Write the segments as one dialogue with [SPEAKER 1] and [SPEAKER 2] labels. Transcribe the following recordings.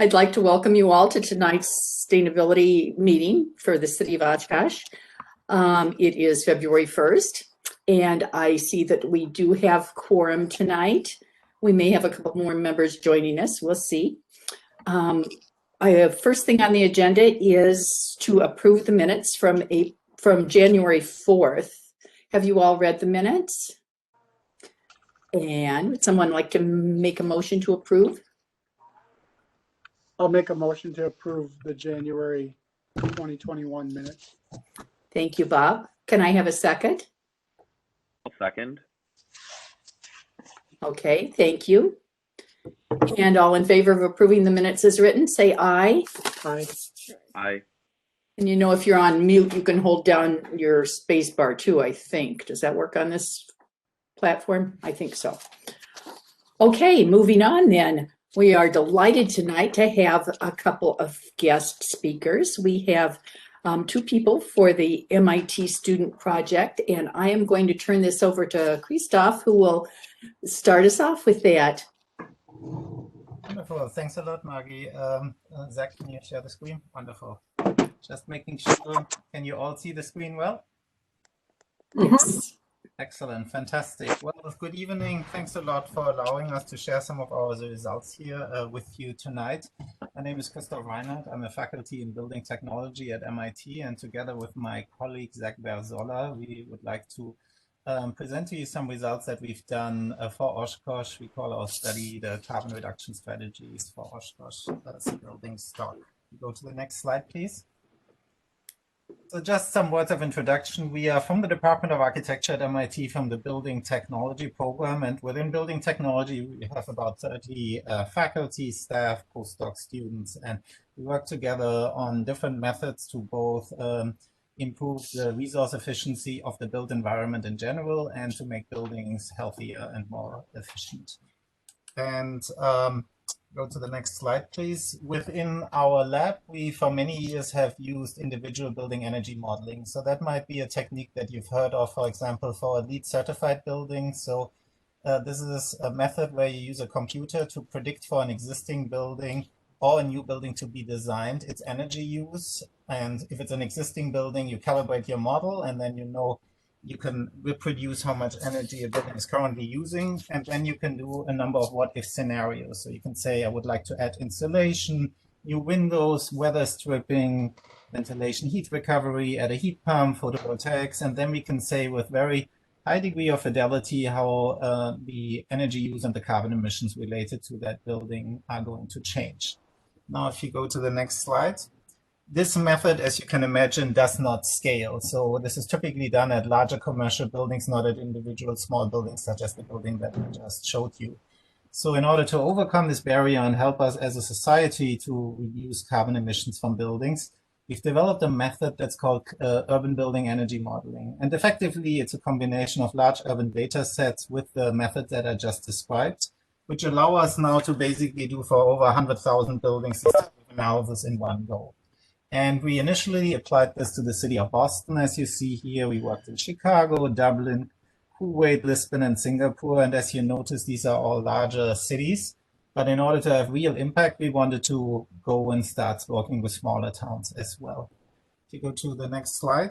[SPEAKER 1] I'd like to welcome you all to tonight's sustainability meeting for the city of Oshkosh. It is February 1st, and I see that we do have quorum tonight. We may have a couple more members joining us. We'll see. First thing on the agenda is to approve the minutes from January 4th. Have you all read the minutes? And would someone like to make a motion to approve?
[SPEAKER 2] I'll make a motion to approve the January 2021 minutes.
[SPEAKER 1] Thank you, Bob. Can I have a second?
[SPEAKER 3] I'll second.
[SPEAKER 1] Okay, thank you. And all in favor of approving the minutes as written, say aye.
[SPEAKER 2] Aye.
[SPEAKER 3] Aye.
[SPEAKER 1] And you know, if you're on mute, you can hold down your space bar too, I think. Does that work on this platform? I think so. Okay, moving on then. We are delighted tonight to have a couple of guest speakers. We have two people for the MIT student project, and I am going to turn this over to Christoph, who will start us off with that.
[SPEAKER 4] Wonderful. Thanks a lot, Maggie. Zach, can you share the screen? Wonderful. Just making sure. Can you all see the screen well?
[SPEAKER 1] Yes.
[SPEAKER 4] Excellent. Fantastic. Well, good evening. Thanks a lot for allowing us to share some of our results here with you tonight. My name is Christoph Reinhardt. I'm a faculty in building technology at MIT, and together with my colleague Zach Berzola, we would like to present to you some results that we've done for Oshkosh. We call our study the carbon reduction strategies for Oshkosh building stock. Go to the next slide, please. So just some words of introduction. We are from the Department of Architecture at MIT, from the Building Technology program. And within Building Technology, we have about 30 faculty, staff, postdoc students. And we work together on different methods to both improve the resource efficiency of the built environment in general and to make buildings healthier and more efficient. And go to the next slide, please. Within our lab, we for many years have used individual building energy modeling. So that might be a technique that you've heard of, for example, for a LEED certified building. So this is a method where you use a computer to predict for an existing building or a new building to be designed its energy use. And if it's an existing building, you calibrate your model, and then you can reproduce how much energy a building is currently using, and then you can do a number of what-if scenarios. So you can say, I would like to add insulation, new windows, weather stripping, ventilation, heat recovery, add a heat pump, photovoltaics, and then we can say with very high degree of fidelity how the energy use and the carbon emissions related to that building are going to change. Now, if you go to the next slide. This method, as you can imagine, does not scale. So this is typically done at larger commercial buildings, not at individual small buildings, such as the building that I just showed you. So in order to overcome this barrier and help us as a society to reduce carbon emissions from buildings, we've developed a method that's called urban building energy modeling. And effectively, it's a combination of large urban data sets with the method that I just described, which allow us now to basically do for over 100,000 buildings analysis in one go. And we initially applied this to the city of Boston. As you see here, we worked in Chicago, Dublin, Kuwait, Lisbon, and Singapore. And as you notice, these are all larger cities. But in order to have real impact, we wanted to go and start working with smaller towns as well. If you go to the next slide.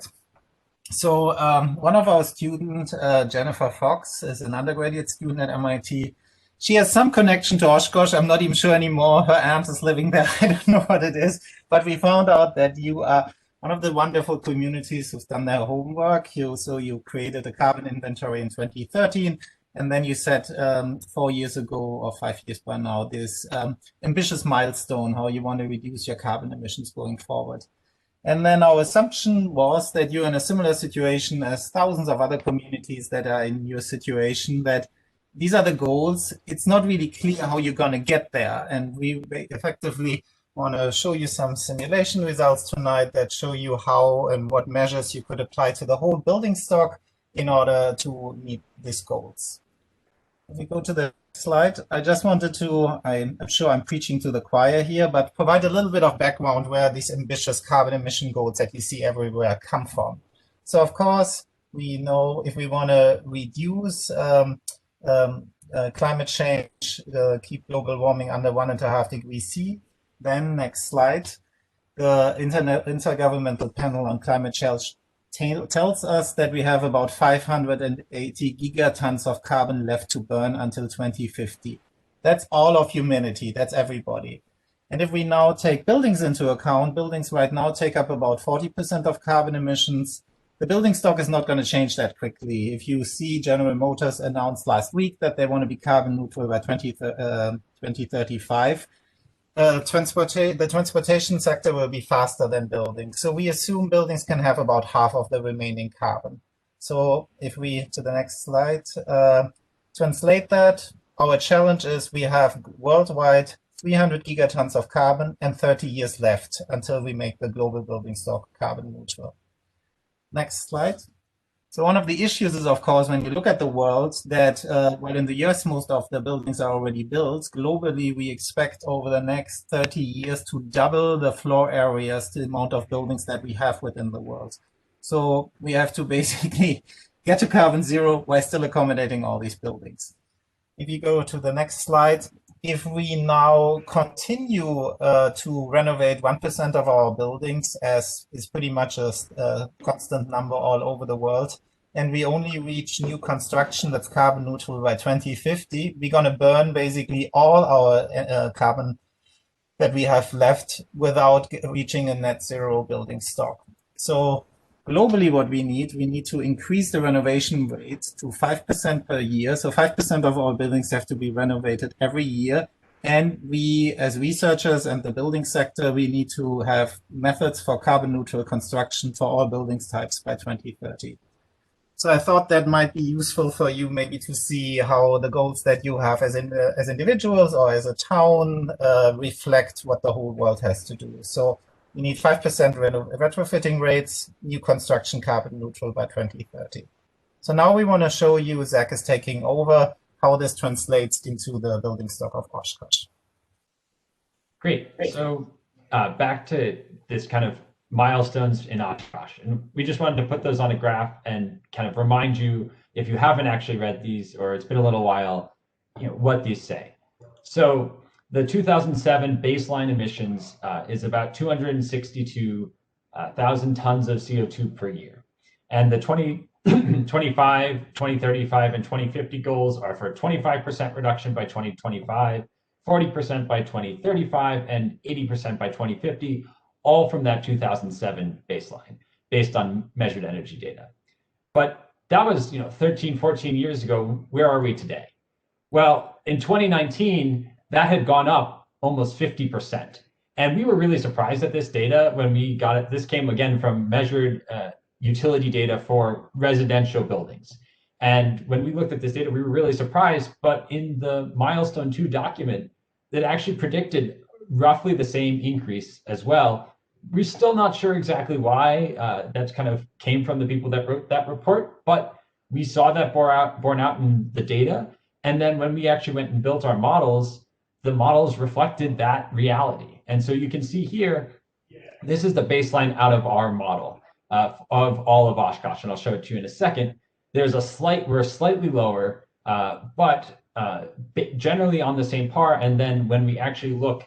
[SPEAKER 4] So one of our students, Jennifer Fox, is an undergraduate student at MIT. She has some connection to Oshkosh. I'm not even sure anymore. Her aunt is living there. I don't know what it is. But we found out that you are one of the wonderful communities who's done their homework. So you created a carbon inventory in 2013. And then you set 4 years ago, or 5 years by now, this ambitious milestone, how you want to reduce your carbon emissions going forward. And then our assumption was that you're in a similar situation as thousands of other communities that are in your situation, that these are the goals. It's not really clear how you're going to get there. And we effectively want to show you some simulation results tonight that show you how and what measures you could apply to the whole building stock in order to meet these goals. If we go to the slide, I just wanted to, I'm sure I'm preaching to the choir here, but provide a little bit of background where these ambitious carbon emission goals that you see everywhere come from. So of course, we know if we want to reduce climate change, keep global warming under 1.5 degrees C, Then next slide. The Intergovernmental Panel on Climate Change tells us that we have about 580 gigatons of carbon left to burn until 2050. That's all of humanity, that's everybody. And if we now take buildings into account, buildings right now take up about 40% of carbon emissions. The building stock is not going to change that quickly. If you see General Motors announced last week that they want to be carbon neutral by 2035, the transportation sector will be faster than buildings. So we assume buildings can have about half of the remaining carbon. So if we, to the next slide, translate that, our challenge is we have worldwide 300 gigatons of carbon and 30 years left until we make the global building stock carbon neutral. Next slide. So one of the issues is, of course, when you look at the world, that while in the US most of the buildings are already built, globally we expect over the next 30 years to double the floor areas, the amount of buildings that we have within the world. So we have to basically get to carbon zero while still accommodating all these buildings. If you go to the next slide, if we now continue to renovate 1% of our buildings, as is pretty much a constant number all over the world, and we only reach new construction that's carbon neutral by 2050, we're going to burn basically all our carbon that we have left without reaching a net zero building stock. So globally, what we need to increase the renovation rate to 5% per year. So 5% of all buildings have to be renovated every year. And we, as researchers and the building sector, we need to have methods for carbon neutral construction for all buildings types by 2030. So I thought that might be useful for you maybe to see how the goals that you have as individuals or as a town reflect what the whole world has to do. So we need 5% retrofitting rates, new construction carbon neutral by 2030. So now we want to show you, Zach is taking over, how this translates into the building stock of Oshkosh.
[SPEAKER 5] Great. So back to this kind of milestones in Oshkosh. And we just wanted to put those on a graph and kind of remind you, if you haven't actually read these or it's been a little while, what these say. So the 2007 baseline emissions is about 262,000 tons of CO2 per year. And the 2025, 2035, and 2050 goals are for 25% reduction by 2025, 40% by 2035, and 80% by 2050, all from that 2007 baseline, based on measured energy data. But that was 13, 14 years ago. Where are we today? Well, in 2019, that had gone up almost 50%. And we were really surprised at this data when we got it. This came again from measured utility data for residential buildings. And when we looked at this data, we were really surprised. But in the milestone 2 document, that actually predicted roughly the same increase as well. We're still not sure exactly why. That's kind of came from the people that wrote that report, but we saw that borne out in the data. And then when we actually went and built our models, the models reflected that reality. And so you can see here, this is the baseline out of our model of all of Oshkosh, and I'll show it to you in a second. We're slightly lower, but generally on the same par. And then when we actually look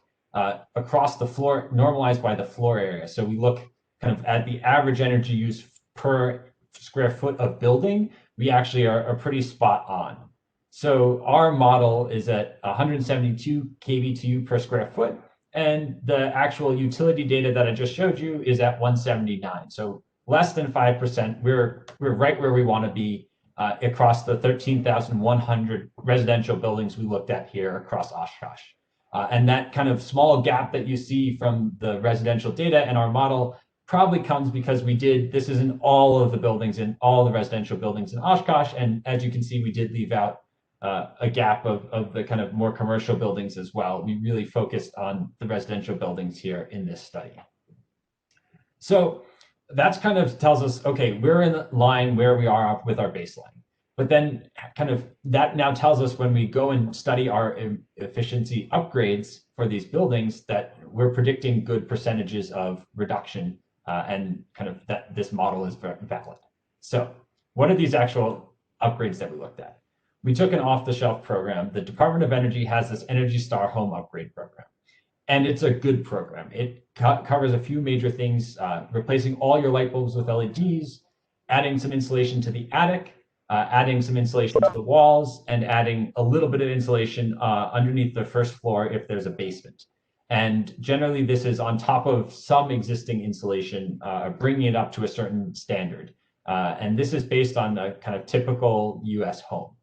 [SPEAKER 5] across the floor, normalized by the floor area. So we look kind of at the average energy use per square foot of building, we actually are pretty spot on. So our model is at 172 kBTU per square foot, and the actual utility data that I just showed you is at 179. So less than 5%. We're right where we want to be across the 13,100 residential buildings we looked at here across Oshkosh. And that kind of small gap that you see from the residential data and our model probably comes because this is in all of the buildings, in all the residential buildings in Oshkosh. And as you can see, we did leave out a gap of the kind of more commercial buildings as well. We really focused on the residential buildings here in this study. So that's kind of tells us, okay, we're in line where we are with our baseline. But then kind of that now tells us when we go and study our efficiency upgrades for these buildings that we're predicting good percentages of reduction and kind of that this model is valid. So what are these actual upgrades that we looked at? We took an off-the-shelf program. The Department of Energy has this Energy Star Home Upgrade Program. And it's a good program. It covers a few major things, replacing all your light bulbs with LEDs, adding some insulation to the attic, adding some insulation to the walls, and adding a little bit of insulation underneath the first floor if there's a basement. And generally, this is on top of some existing insulation, bringing it up to a certain standard. And this is based on a kind of typical US home.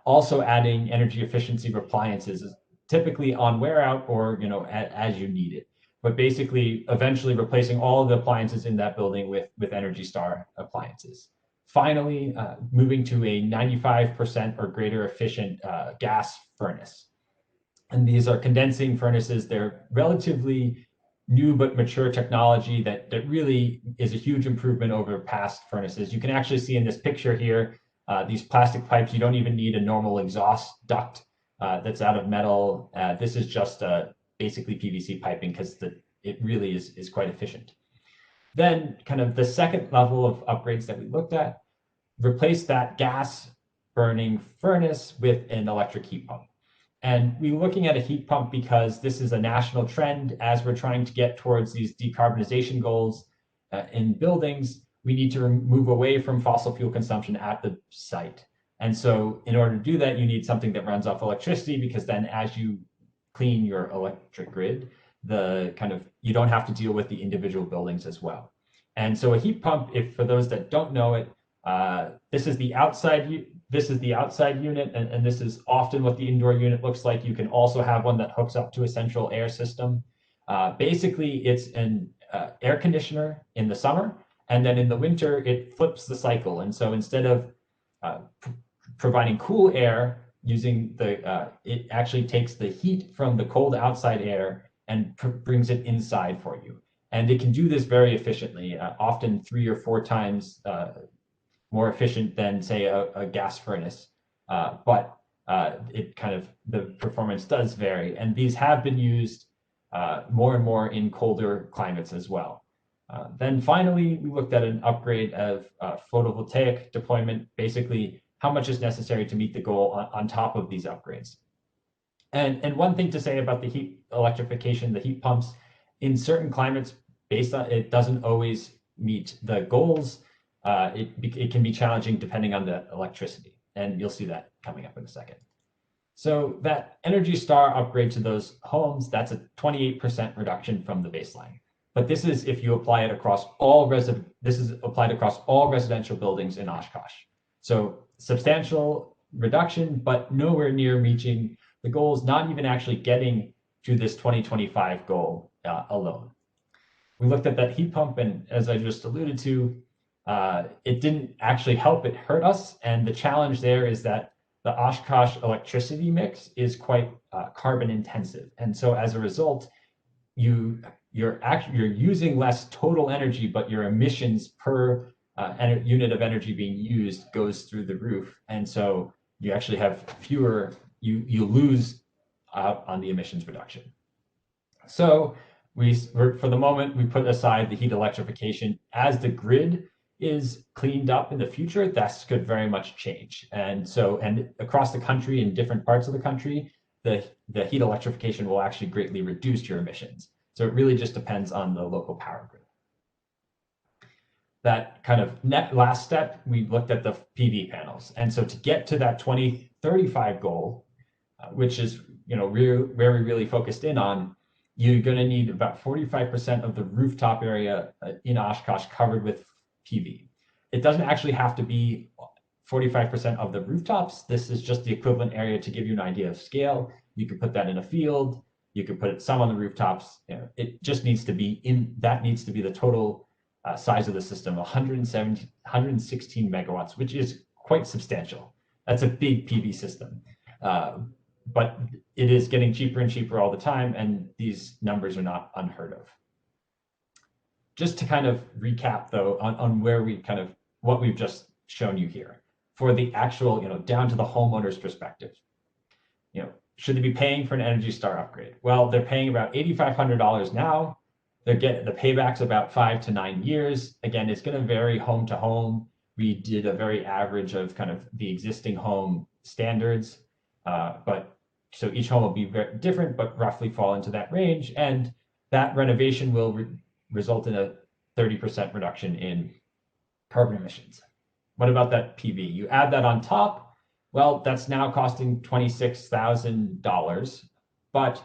[SPEAKER 5] Also adding energy efficiency appliances is typically on wear out or as you need it. But basically, eventually replacing all of the appliances in that building with Energy Star appliances. Finally, moving to a 95% or greater efficient gas furnace. And these are condensing furnaces. They're relatively new but mature technology that really is a huge improvement over past furnaces. You can actually see in this picture here, these plastic pipes. You don't even need a normal exhaust duct that's out of metal. This is just basically PVC piping because it really is quite efficient. Then kind of the second level of upgrades that we looked at, replace that gas burning furnace with an electric heat pump. And we're looking at a heat pump because this is a national trend as we're trying to get towards these decarbonization goals in buildings. We need to move away from fossil fuel consumption at the site. And so in order to do that, you need something that runs off electricity, because then as you clean your electric grid, you don't have to deal with the individual buildings as well. And so a heat pump, for those that don't know it, this is the outside unit, and this is often what the indoor unit looks like. You can also have one that hooks up to a central air system. Basically, it's an air conditioner in the summer, and then in the winter, it flips the cycle. And so instead of providing cool air using it actually takes the heat from the cold outside air and brings it inside for you. And it can do this very efficiently, often 3 or 4 times more efficient than, say, a gas furnace. But the performance does vary. And these have been used more and more in colder climates as well. Then finally, we looked at an upgrade of photovoltaic deployment, basically how much is necessary to meet the goal on top of these upgrades. And one thing to say about the heat electrification, the heat pumps, in certain climates, based on it doesn't always meet the goals. It can be challenging depending on the electricity, and you'll see that coming up in a second. So that Energy Star upgrade to those homes, that's a 28% reduction from the baseline. But this is if you apply it across this is applied across all residential buildings in Oshkosh. So substantial reduction, but nowhere near reaching the goals, not even actually getting to this 2025 goal alone. We looked at that heat pump, and as I just alluded to, it didn't actually help, it hurt us. And the challenge there is that the Oshkosh electricity mix is quite carbon intensive. And so as a result, you're using less total energy, but your emissions per unit of energy being used goes through the roof. And so you actually have fewer, you lose out on the emissions reduction. So for the moment, we put aside the heat electrification. As the grid is cleaned up in the future, that could very much change. And across the country, in different parts of the country, the heat electrification will actually greatly reduce your emissions. So it really just depends on the local power grid. That kind of last step, we looked at the PV panels. And so to get to that 2035 goal, which is where we really focused in on, you're going to need about 45% of the rooftop area in Oshkosh covered with PV. It doesn't actually have to be 45% of the rooftops. This is just the equivalent area to give you an idea of scale. You could put that in a field. You could put some on the rooftops. It just needs to be that needs to be the total size of the system, 116 megawatts, which is quite substantial. That's a big PV system. But it is getting cheaper and cheaper all the time, and these numbers are not unheard of. Just to kind of recap, though, on where what we've just shown you here, for the actual, down to the homeowner's perspective, should they be paying for an Energy Star upgrade? Well, they're paying about $8,500 now. The payback's about 5 to 9 years. Again, it's going to vary home to home. We did a very average of kind of the existing home standards, but so each home will be very different, but roughly fall into that range. And that renovation will result in a 30% reduction in carbon emissions. What about that PV? You add that on top, well, that's now costing $26,000, but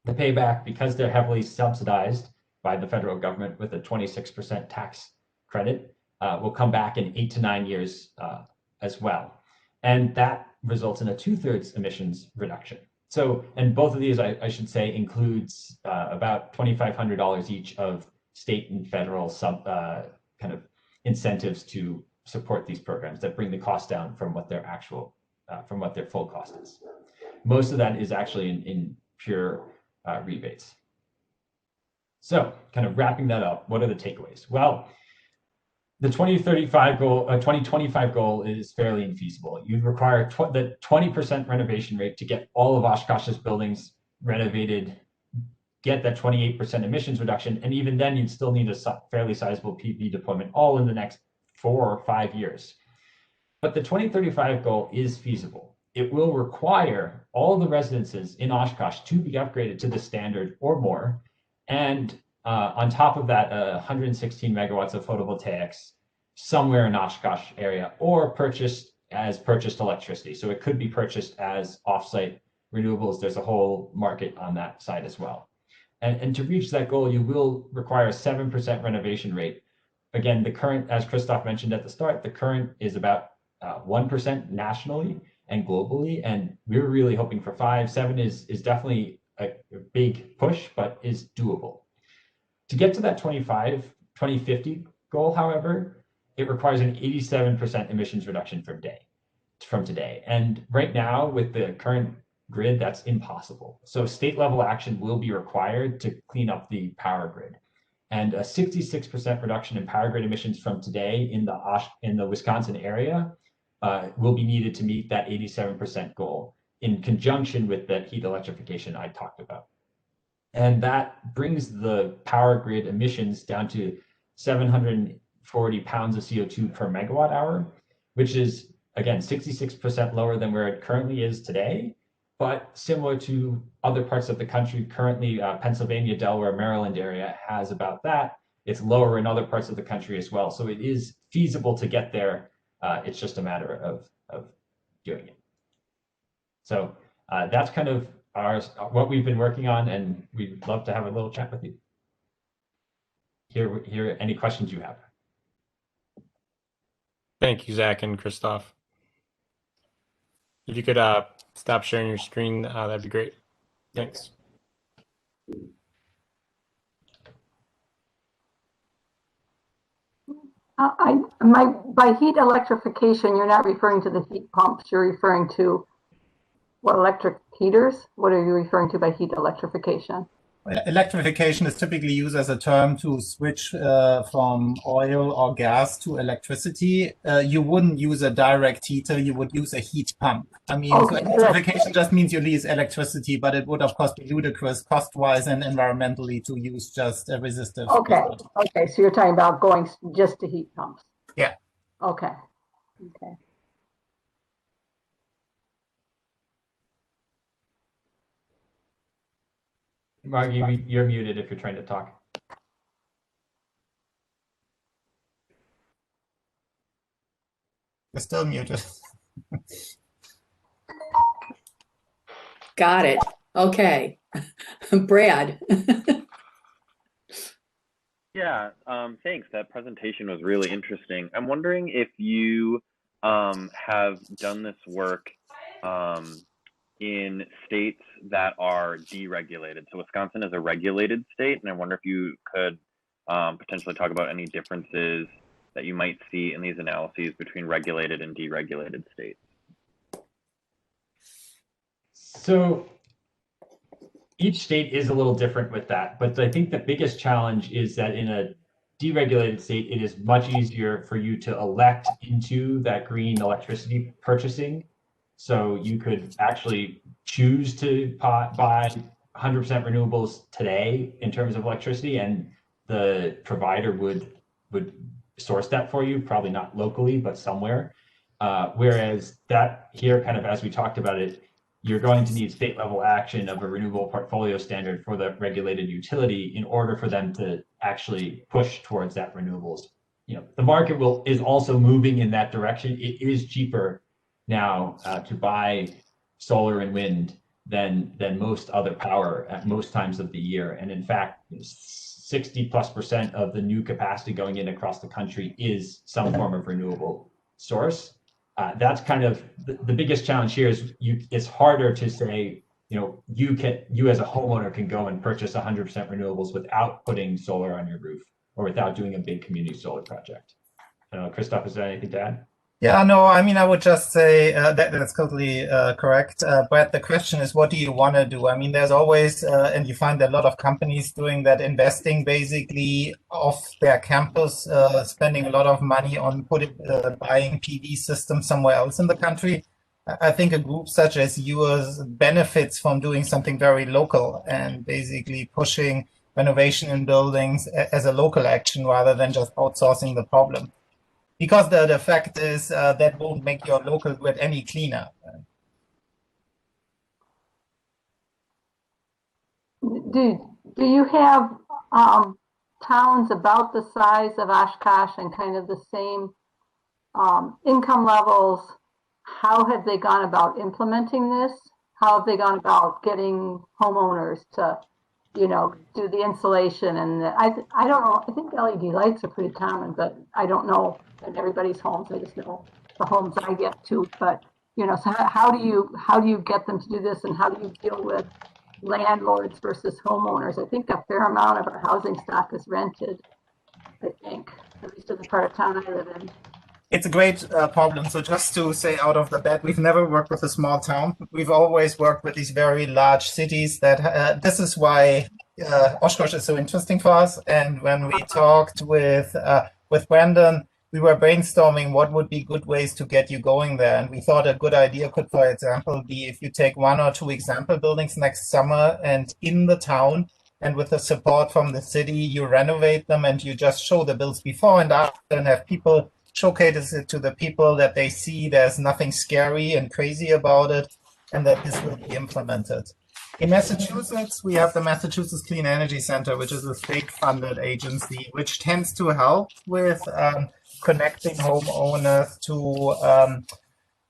[SPEAKER 5] the payback, because they're heavily subsidized by the federal government with a 26% tax credit, will come back in 8 to 9 years as well. And that results in a 2/3 emissions reduction. So, and both of these, I should say, includes about $2,500 each of state and federal kind of incentives to support these programs that bring the cost down from what their actual, from what their full cost is. Most of that is actually in pure rebates. So, kind of wrapping that up, what are the takeaways? Well, the 2025 goal is fairly infeasible. You'd require the 20% renovation rate to get all of Oshkosh's buildings renovated, get that 28% emissions reduction, and even then you'd still need a fairly sizable PV deployment all in the next 4 or 5 years. But the 2035 goal is feasible. It will require all the residences in Oshkosh to be upgraded to the standard or more, and on top of that, 116 megawatts of photovoltaics somewhere in Oshkosh area, or purchased electricity. So it could be purchased as offsite renewables. There's a whole market on that side as well. And to reach that goal, you will require a 7% renovation rate. Again, the current, as Christoph mentioned at the start, the current is about 1% nationally and globally, and we're really hoping for 5. 7 is definitely a big push, but is doable. To get to that 2050 goal, however, it requires an 87% emissions reduction from today. And right now, with the current grid, that's impossible. So state level action will be required to clean up the power grid. And a 66% reduction in power grid emissions from today in the Wisconsin area will be needed to meet that 87% goal in conjunction with that heat electrification I talked about. And that brings the power grid emissions down to 740 pounds of CO2 per megawatt hour, which is, again, 66% lower than where it currently is today, but similar to other parts of the country. Currently, Pennsylvania, Delaware, Maryland area has about that. It's lower in other parts of the country as well. So it is feasible to get there. It's just a matter of doing it. So that's kind of what we've been working on, and we'd love to have a little chat with you. Hear any questions you have.
[SPEAKER 6] Thank you, Zach and Christoph. If you could stop sharing your screen, that'd be great. Thanks.
[SPEAKER 7] By heat electrification, you're not referring to the heat pumps. You're referring to what, electric heaters? What are you referring to by heat electrification?
[SPEAKER 4] Electrification is typically used as a term to switch from oil or gas to electricity. You wouldn't use a direct heater, you would use a heat pump. I mean,
[SPEAKER 7] Okay,
[SPEAKER 4] so electrification just means you use electricity, but it would, of course, be ludicrous cost-wise and environmentally to use just a resistive.
[SPEAKER 7] Okay, okay, so you're talking about going just to heat pumps.
[SPEAKER 4] Yeah.
[SPEAKER 7] Okay, okay.
[SPEAKER 5] Mark, you're muted if you're trying to talk.
[SPEAKER 4] You're still muted.
[SPEAKER 1] Got it. Okay. Brad.
[SPEAKER 3] Yeah, thanks. That presentation was really interesting. I'm wondering if you have done this work in states that are deregulated. So Wisconsin is a regulated state, and I wonder if you could potentially talk about any differences that you might see in these analyses between regulated and deregulated states.
[SPEAKER 5] So each state is a little different with that, but I think the biggest challenge is that in a deregulated state, it is much easier for you to elect into that green electricity purchasing. So you could actually choose to buy 100% renewables today in terms of electricity, and the provider would source that for you, probably not locally, but somewhere. Whereas that here, kind of as we talked about it, you're going to need state level action of a renewable portfolio standard for the regulated utility in order for them to actually push towards that renewables. The market is also moving in that direction. It is cheaper now to buy solar and wind than most other power at most times of the year. And in fact, 60+% of the new capacity going in across the country is some form of renewable source. That's kind of the biggest challenge here is it's harder to say, you as a homeowner can go and purchase 100% renewables without putting solar on your roof or without doing a big community solar project. I don't know, Christoph, is there anything to add?
[SPEAKER 4] Yeah, no, I mean, I would just say that's totally correct. But the question is, what do you want to do? I mean, there's always, and you find a lot of companies doing that, investing basically off their campus, spending a lot of money on buying PV systems somewhere else in the country. I think a group such as yours benefits from doing something very local and basically pushing renovation in buildings as a local action rather than just outsourcing the problem. Because the fact is that won't make your local grid any cleaner.
[SPEAKER 7] Do you have towns about the size of Oshkosh and kind of the same income levels? How have they gone about implementing this? How have they gone about getting homeowners to, do the insulation? And I don't know. I think LED lights are pretty common, but I don't know in everybody's homes. I just know the homes I get to. But so how do you get them to do this, and how do you deal with landlords versus homeowners? I think a fair amount of our housing stock is rented. I think, at least in the part of town I live in.
[SPEAKER 4] It's a great problem. So just to say out of the bat, we've never worked with a small town. We've always worked with these very large cities. That this is why Oshkosh is so interesting for us. And when we talked with Brandon, we were brainstorming what would be good ways to get you going there. And we thought a good idea could, for example, be if you take 1 or 2 example buildings next summer and in the town, and with the support from the city, you renovate them and you just show the builds before and after and have people showcase it to the people that they see there's nothing scary and crazy about it and that this will be implemented. In Massachusetts, we have the Massachusetts Clean Energy Center, which is a state-funded agency, which tends to help with connecting homeowners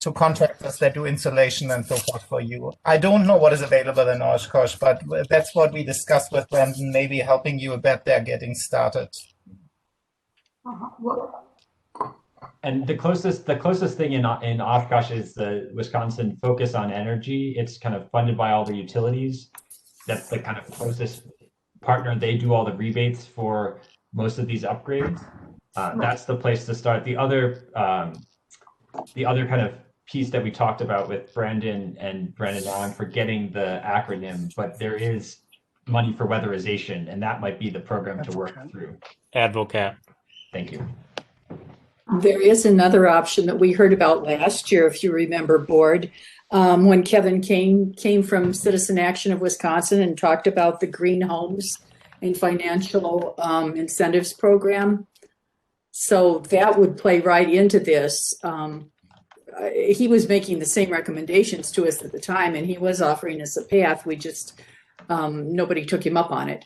[SPEAKER 4] to contractors that do insulation and so forth for you. I don't know what is available in Oshkosh, but that's what we discussed with Brandon, maybe helping you a bit there getting started.
[SPEAKER 5] And the closest thing in Oshkosh is the Wisconsin Focus on Energy. It's kind of funded by all the utilities. That's the kind of closest partner. They do all the rebates for most of these upgrades. That's the place to start. The other kind of piece that we talked about with Brandon, now I'm forgetting the acronym, but there is money for weatherization, and that might be the program to work through.
[SPEAKER 6] Advocate.
[SPEAKER 5] Thank you.
[SPEAKER 1] There is another option that we heard about last year, if you remember, Board, when Kevin came from Citizen Action of Wisconsin and talked about the green homes and financial incentives program. So that would play right into this. He was making the same recommendations to us at the time, and he was offering us a path. We just, nobody took him up on it.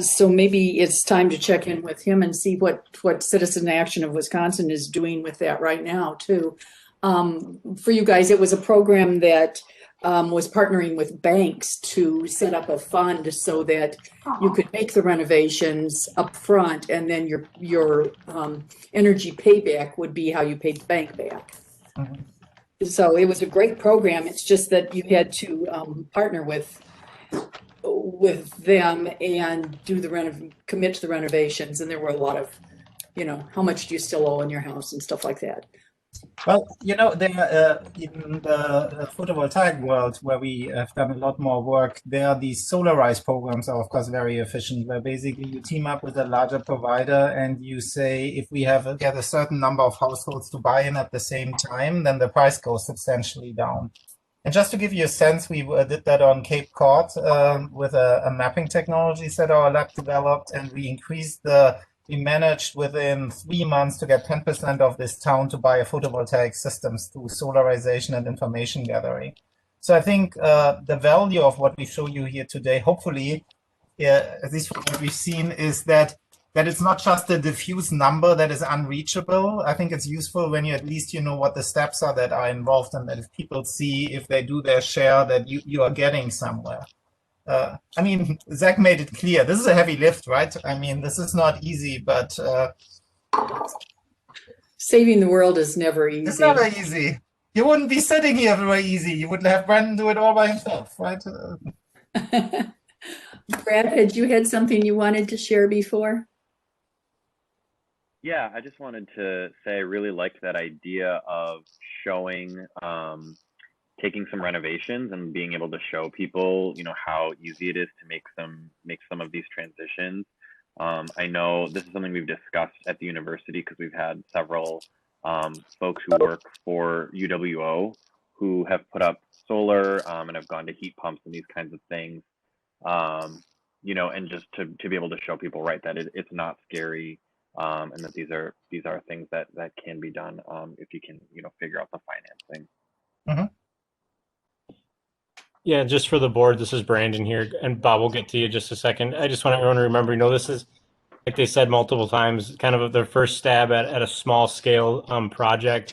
[SPEAKER 1] So maybe it's time to check in with him and see what Citizen Action of Wisconsin is doing with that right now too. For you guys, it was a program that was partnering with banks to set up a fund so that you could make the renovations up front, and then your energy payback would be how you paid the bank back. Mm-hmm. So it was a great program. It's just that you had to partner with them and do commit to the renovations, and there were a lot of, how much do you still owe in your house and stuff like that.
[SPEAKER 4] Well, there in the photovoltaic world, where we have done a lot more work, there are these solarized programs are of course very efficient, where basically you team up with a larger provider and you say, if we get a certain number of households to buy in at the same time, then the price goes substantially down. And just to give you a sense, we did that on Cape Cod with a mapping technology that our lab developed, and we managed within 3 months to get 10% of this town to buy a photovoltaic systems through solarization and information gathering. So I think the value of what we show you here today, hopefully, at least from what we've seen, is that it's not just a diffuse number that is unreachable. I think it's useful when you at least you know what the steps are that are involved, and that if people see, if they do their share, that you are getting somewhere. I mean, Zach made it clear. This is a heavy lift, right? I mean, this is not easy, but
[SPEAKER 1] Saving the world is never easy.
[SPEAKER 4] it's never easy. You wouldn't be sitting here if it were easy. You would have Brandon do it all by himself, right?
[SPEAKER 1] Brad, had you had something you wanted to share before?
[SPEAKER 3] Yeah, I just wanted to say I really liked that idea of showing, taking some renovations and being able to show people, you know, how easy it is to make some of these transitions. I know this is something we've discussed at the university because we've had several folks who work for UWO who have put up solar and have gone to heat pumps and these kinds of things. You know, and just to be able to show people, right, that it's not scary, and that these are things that can be done if you can, you know, figure out the financing.
[SPEAKER 4] Mm-hmm.
[SPEAKER 6] Yeah, just for the board, this is Brandon here, and Bob, we'll get to you in just a second. I just want everyone to remember, you know, this is, like they said multiple times, kind of their first stab at a small scale project.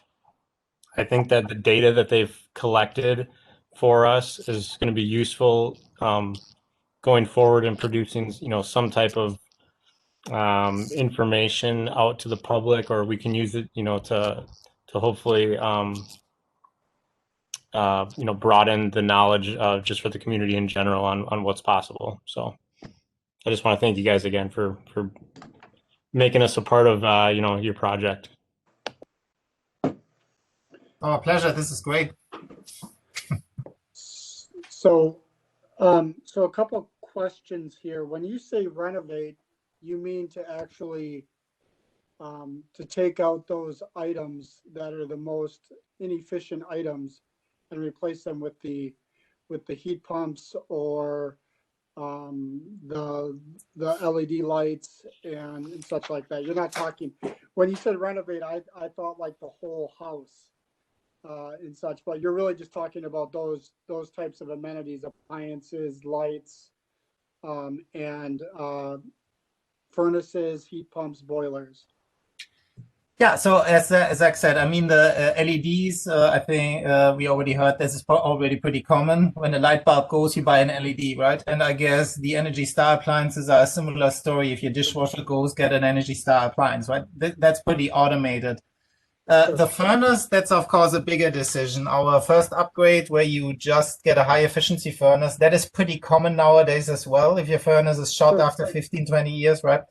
[SPEAKER 6] I think that the data that they've collected for us is going to be useful going forward in producing, you know, some type of information out to the public, or we can use it, you know, to hopefully you know, broaden the knowledge just for the community in general on what's possible. So I just want to thank you guys again for making us a part of you know, your project.
[SPEAKER 4] Our pleasure. This is great.
[SPEAKER 2] So, so a couple questions here. When you say renovate, you mean to actually to take out those items that are the most inefficient items and replace them with the heat pumps or the LED lights and such like that. You're not talking, when you said renovate, I thought like the whole house and such, but you're really just talking about those types of amenities, appliances, lights, and furnaces, heat pumps, boilers.
[SPEAKER 4] Yeah, so as Zach said, I mean, the LEDs, I think we already heard this is already pretty common. When a light bulb goes, you buy an LED, right? And I guess the Energy Star appliances are a similar story. If your dishwasher goes, get an Energy Star appliance, right? That's pretty automated. The furnace, that's of course a bigger decision. Our first upgrade where you just get a high efficiency furnace, that is pretty common nowadays as well. If your furnace is shot after 15, 20 years, right?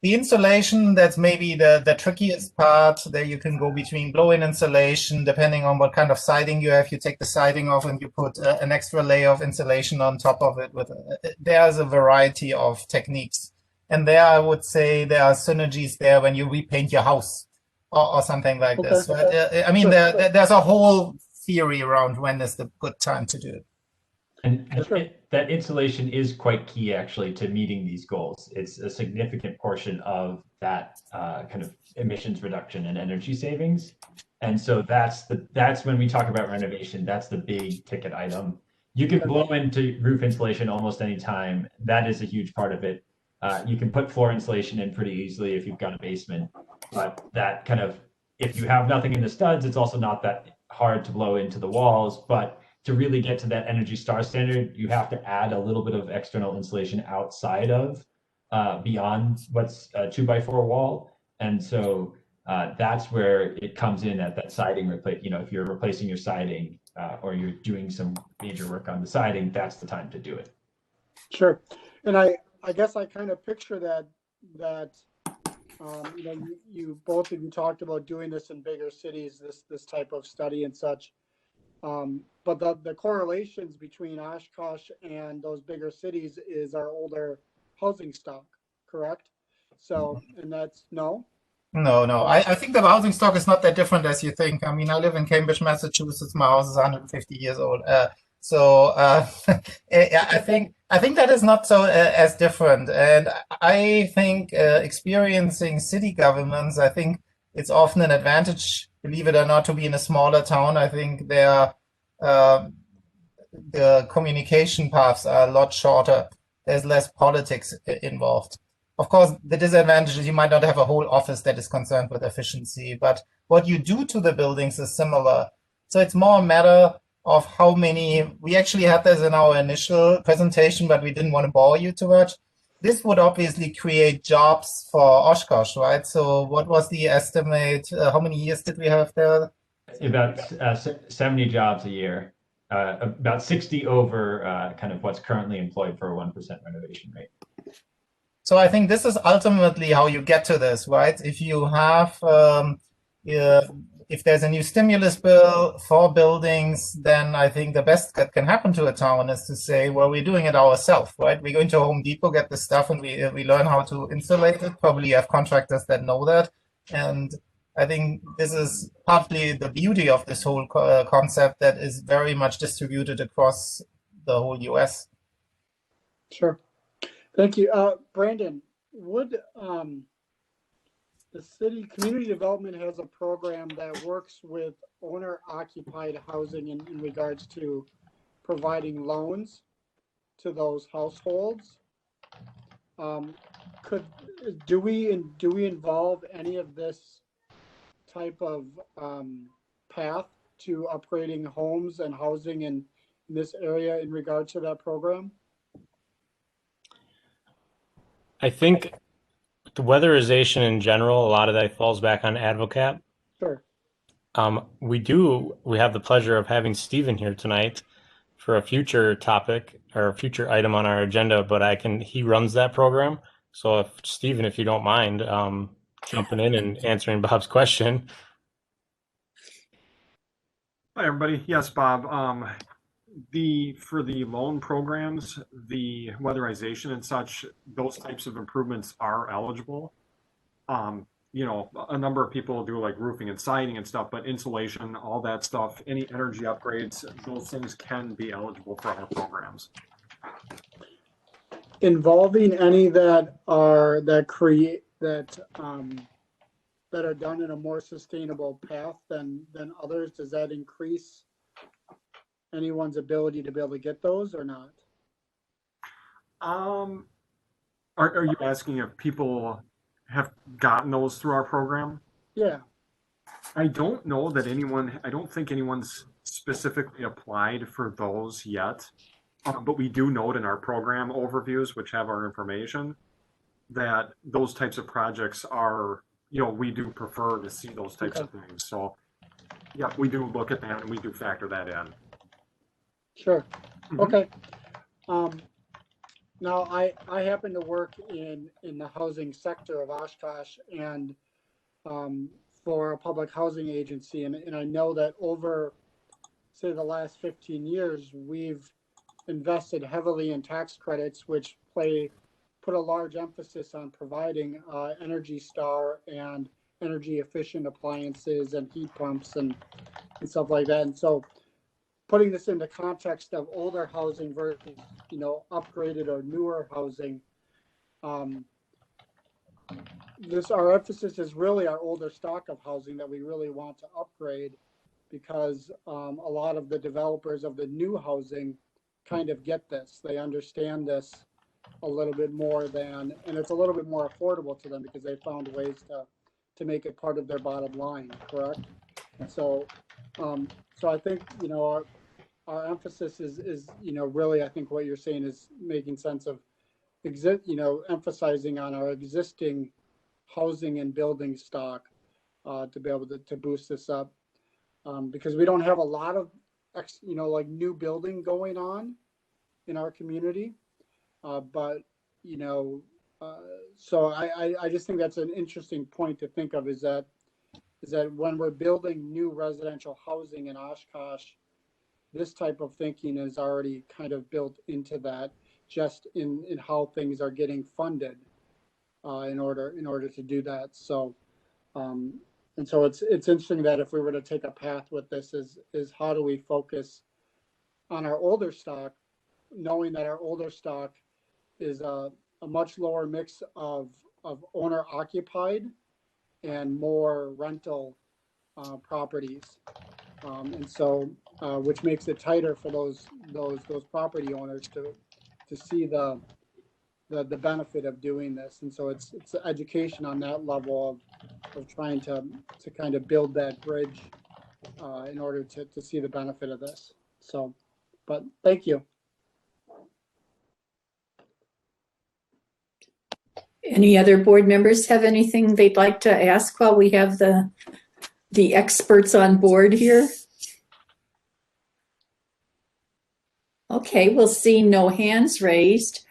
[SPEAKER 4] The insulation, that's maybe the trickiest part. There you can go between blow-in insulation, depending on what kind of siding you have. You take the siding off and you put an extra layer of insulation on top of it. There's a variety of techniques. And there I would say there are synergies there when you repaint your house or something like this. But, I mean, there's a whole theory around when is the good time to do it.
[SPEAKER 5] And that insulation is quite key, actually, to meeting these goals. It's a significant portion of that kind of emissions reduction and energy savings. And so that's when we talk about renovation, that's the big ticket item. You can blow into roof insulation almost any time. That is a huge part of it. You can put floor insulation in pretty easily if you've got a basement. But that kind of, if you have nothing in the studs, it's also not that hard to blow into the walls. But to really get to that Energy Star standard, you have to add a little bit of external insulation outside of, beyond what's a 2x4 wall. And so that's where it comes in at that siding replace. You know, if you're replacing your siding or you're doing some major work on the siding, that's the time to do it.
[SPEAKER 2] Sure. And I guess I kind of picture that you know, you both of you talked about doing this in bigger cities, this type of study and such. But the correlations between Oshkosh and those bigger cities is our older housing stock, correct? So, and that's No.
[SPEAKER 4] I think the housing stock is not that different as you think. I mean, I live in Cambridge, Massachusetts. My house is 150 years old. I think that is not so as different. And I think experiencing city governments, I think it's often an advantage, believe it or not, to be in a smaller town. I think there are the communication paths are a lot shorter. There's less politics involved. Of course, the disadvantage is you might not have a whole office that is concerned with efficiency, but what you do to the buildings is similar. So it's more a matter of how many. We actually had this in our initial presentation, but we didn't want to bore you too much. This would obviously create jobs for Oshkosh, right? So what was the estimate? How many years did we have there?
[SPEAKER 5] About 70 jobs a year, about 60 over kind of what's currently employed for a 1% renovation rate.
[SPEAKER 4] So I think this is ultimately how you get to this, right? If you have, if there's a new stimulus bill for buildings, then I think the best that can happen to a town is to say, well, we're doing it ourselves, right? We go into Home Depot, get the stuff, and we learn how to insulate it. Probably you have contractors that know that. And I think this is partly the beauty of this whole concept that is very much distributed across the whole US.
[SPEAKER 2] Sure. Thank you. Brandon, would the city community development has a program that works with owner occupied housing in regards to providing loans to those households? Do we involve any of this type of path to upgrading homes and housing in this area in regard to that program?
[SPEAKER 6] I think the weatherization in general, a lot of that falls back on Advocap.
[SPEAKER 2] Sure.
[SPEAKER 6] We have the pleasure of having Stephen here tonight for a future topic or a future item on our agenda, but he runs that program. So if Stephen, if you don't mind, jumping in and answering Bob's question.
[SPEAKER 8] Hi, everybody. Yes, Bob. For the loan programs, the weatherization and such, those types of improvements are eligible. You know, a number of people do like roofing and siding and stuff, but insulation, all that stuff, any energy upgrades, those things can be eligible for our programs.
[SPEAKER 2] Involving any that are done in a more sustainable path than others, does that increase anyone's ability to be able to get those or not?
[SPEAKER 8] Are you asking if people have gotten those through our program?
[SPEAKER 2] Yeah.
[SPEAKER 8] I don't know that I don't think anyone's specifically applied for those yet. But we do note in our program overviews, which have our information, that those types of projects are, you know, we do prefer to see those types of things. So, yeah, we do look at that and we do factor that in.
[SPEAKER 2] Sure. Okay. Now I happen to work in the housing sector of Oshkosh and for a public housing agency, and I know that over, say, the last 15 years, we've invested heavily in tax credits, which put a large emphasis on providing Energy Star and energy efficient appliances and heat pumps and stuff like that. And so putting this into context of older housing versus, you know, upgraded or newer housing, our emphasis is really our older stock of housing that we really want to upgrade, because a lot of the developers of the new housing kind of get this. They understand this a little bit more and it's a little bit more affordable to them because they found ways to make it part of their bottom line, correct? So I think, you know, our emphasis is, you know, really, I think what you're saying is making sense of emphasizing on our existing housing and building stock to be able to boost this up, because we don't have a lot of like new building going on in our community, but you know, so I just think that's an interesting point to think of, is that when we're building new residential housing in Oshkosh, this type of thinking is already kind of built into that, just in how things are getting funded in order to do that. So and so it's interesting that if we were to take a path with this, is how do we focus on our older stock, knowing that our older stock is a much lower mix of owner occupied and more rental properties. And so which makes it tighter for those property owners to see the benefit of doing this. And so it's education on that level of trying to kind of build that bridge in order to see the benefit of this. So, but thank you.
[SPEAKER 1] Any other board members have anything they'd like to ask while we have the experts on board here? Okay, we'll see no hands raised.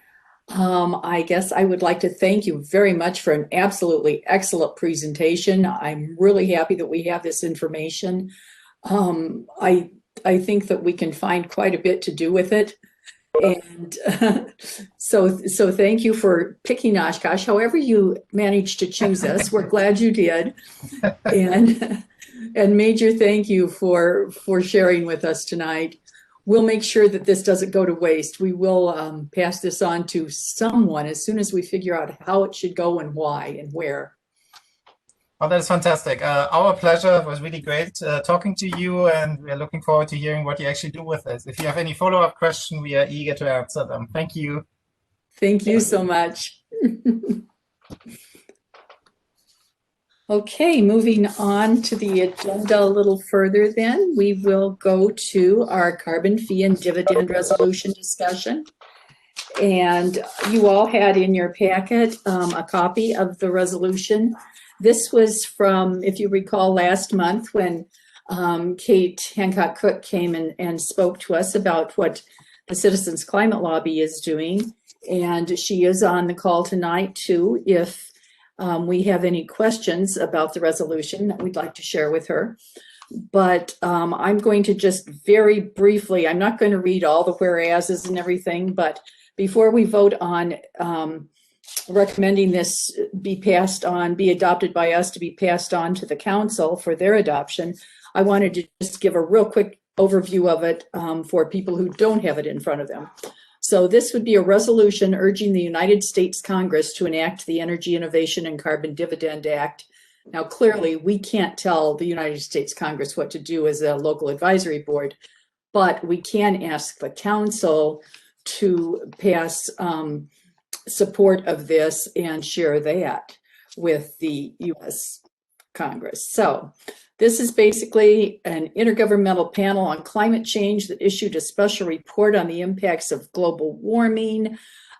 [SPEAKER 1] I guess I would like to thank you very much for an absolutely excellent presentation. I'm really happy that we have this information. I think that we can find quite a bit to do with it. And so thank you for picking Oshkosh. However you managed to choose us, we're glad you did. And major thank you for sharing with us tonight. We'll make sure that this doesn't go to waste. We will pass this on to someone as soon as we figure out how it should go and why and where.
[SPEAKER 4] Oh, that's fantastic. Our pleasure. It was really great talking to you, and we're looking forward to hearing what you actually do with this. If you have any follow-up question, we are eager to answer them. Thank you.
[SPEAKER 1] Thank you so much. Okay, moving on to the agenda a little further then, we will go to our carbon fee and dividend resolution discussion. And you all had in your packet a copy of the resolution. This was from, if you recall, last month when Kate Hancock-Cook came and spoke to us about what the Citizens Climate Lobby is doing. And she is on the call tonight too, if we have any questions about the resolution that we'd like to share with her. But I'm going to just very briefly, I'm not going to read all the whereases and everything, but before we vote on recommending this be adopted by us to be passed on to the council for their adoption, I wanted to just give a real quick overview of it for people who don't have it in front of them. So this would be a resolution urging the United States Congress to enact the Energy Innovation and Carbon Dividend Act. Now, clearly, we can't tell the United States Congress what to do as a local advisory board, but we can ask the council to pass support of this and share that with the U.S. Congress. So this is basically an intergovernmental panel on climate change that issued a special report on the impacts of global warming.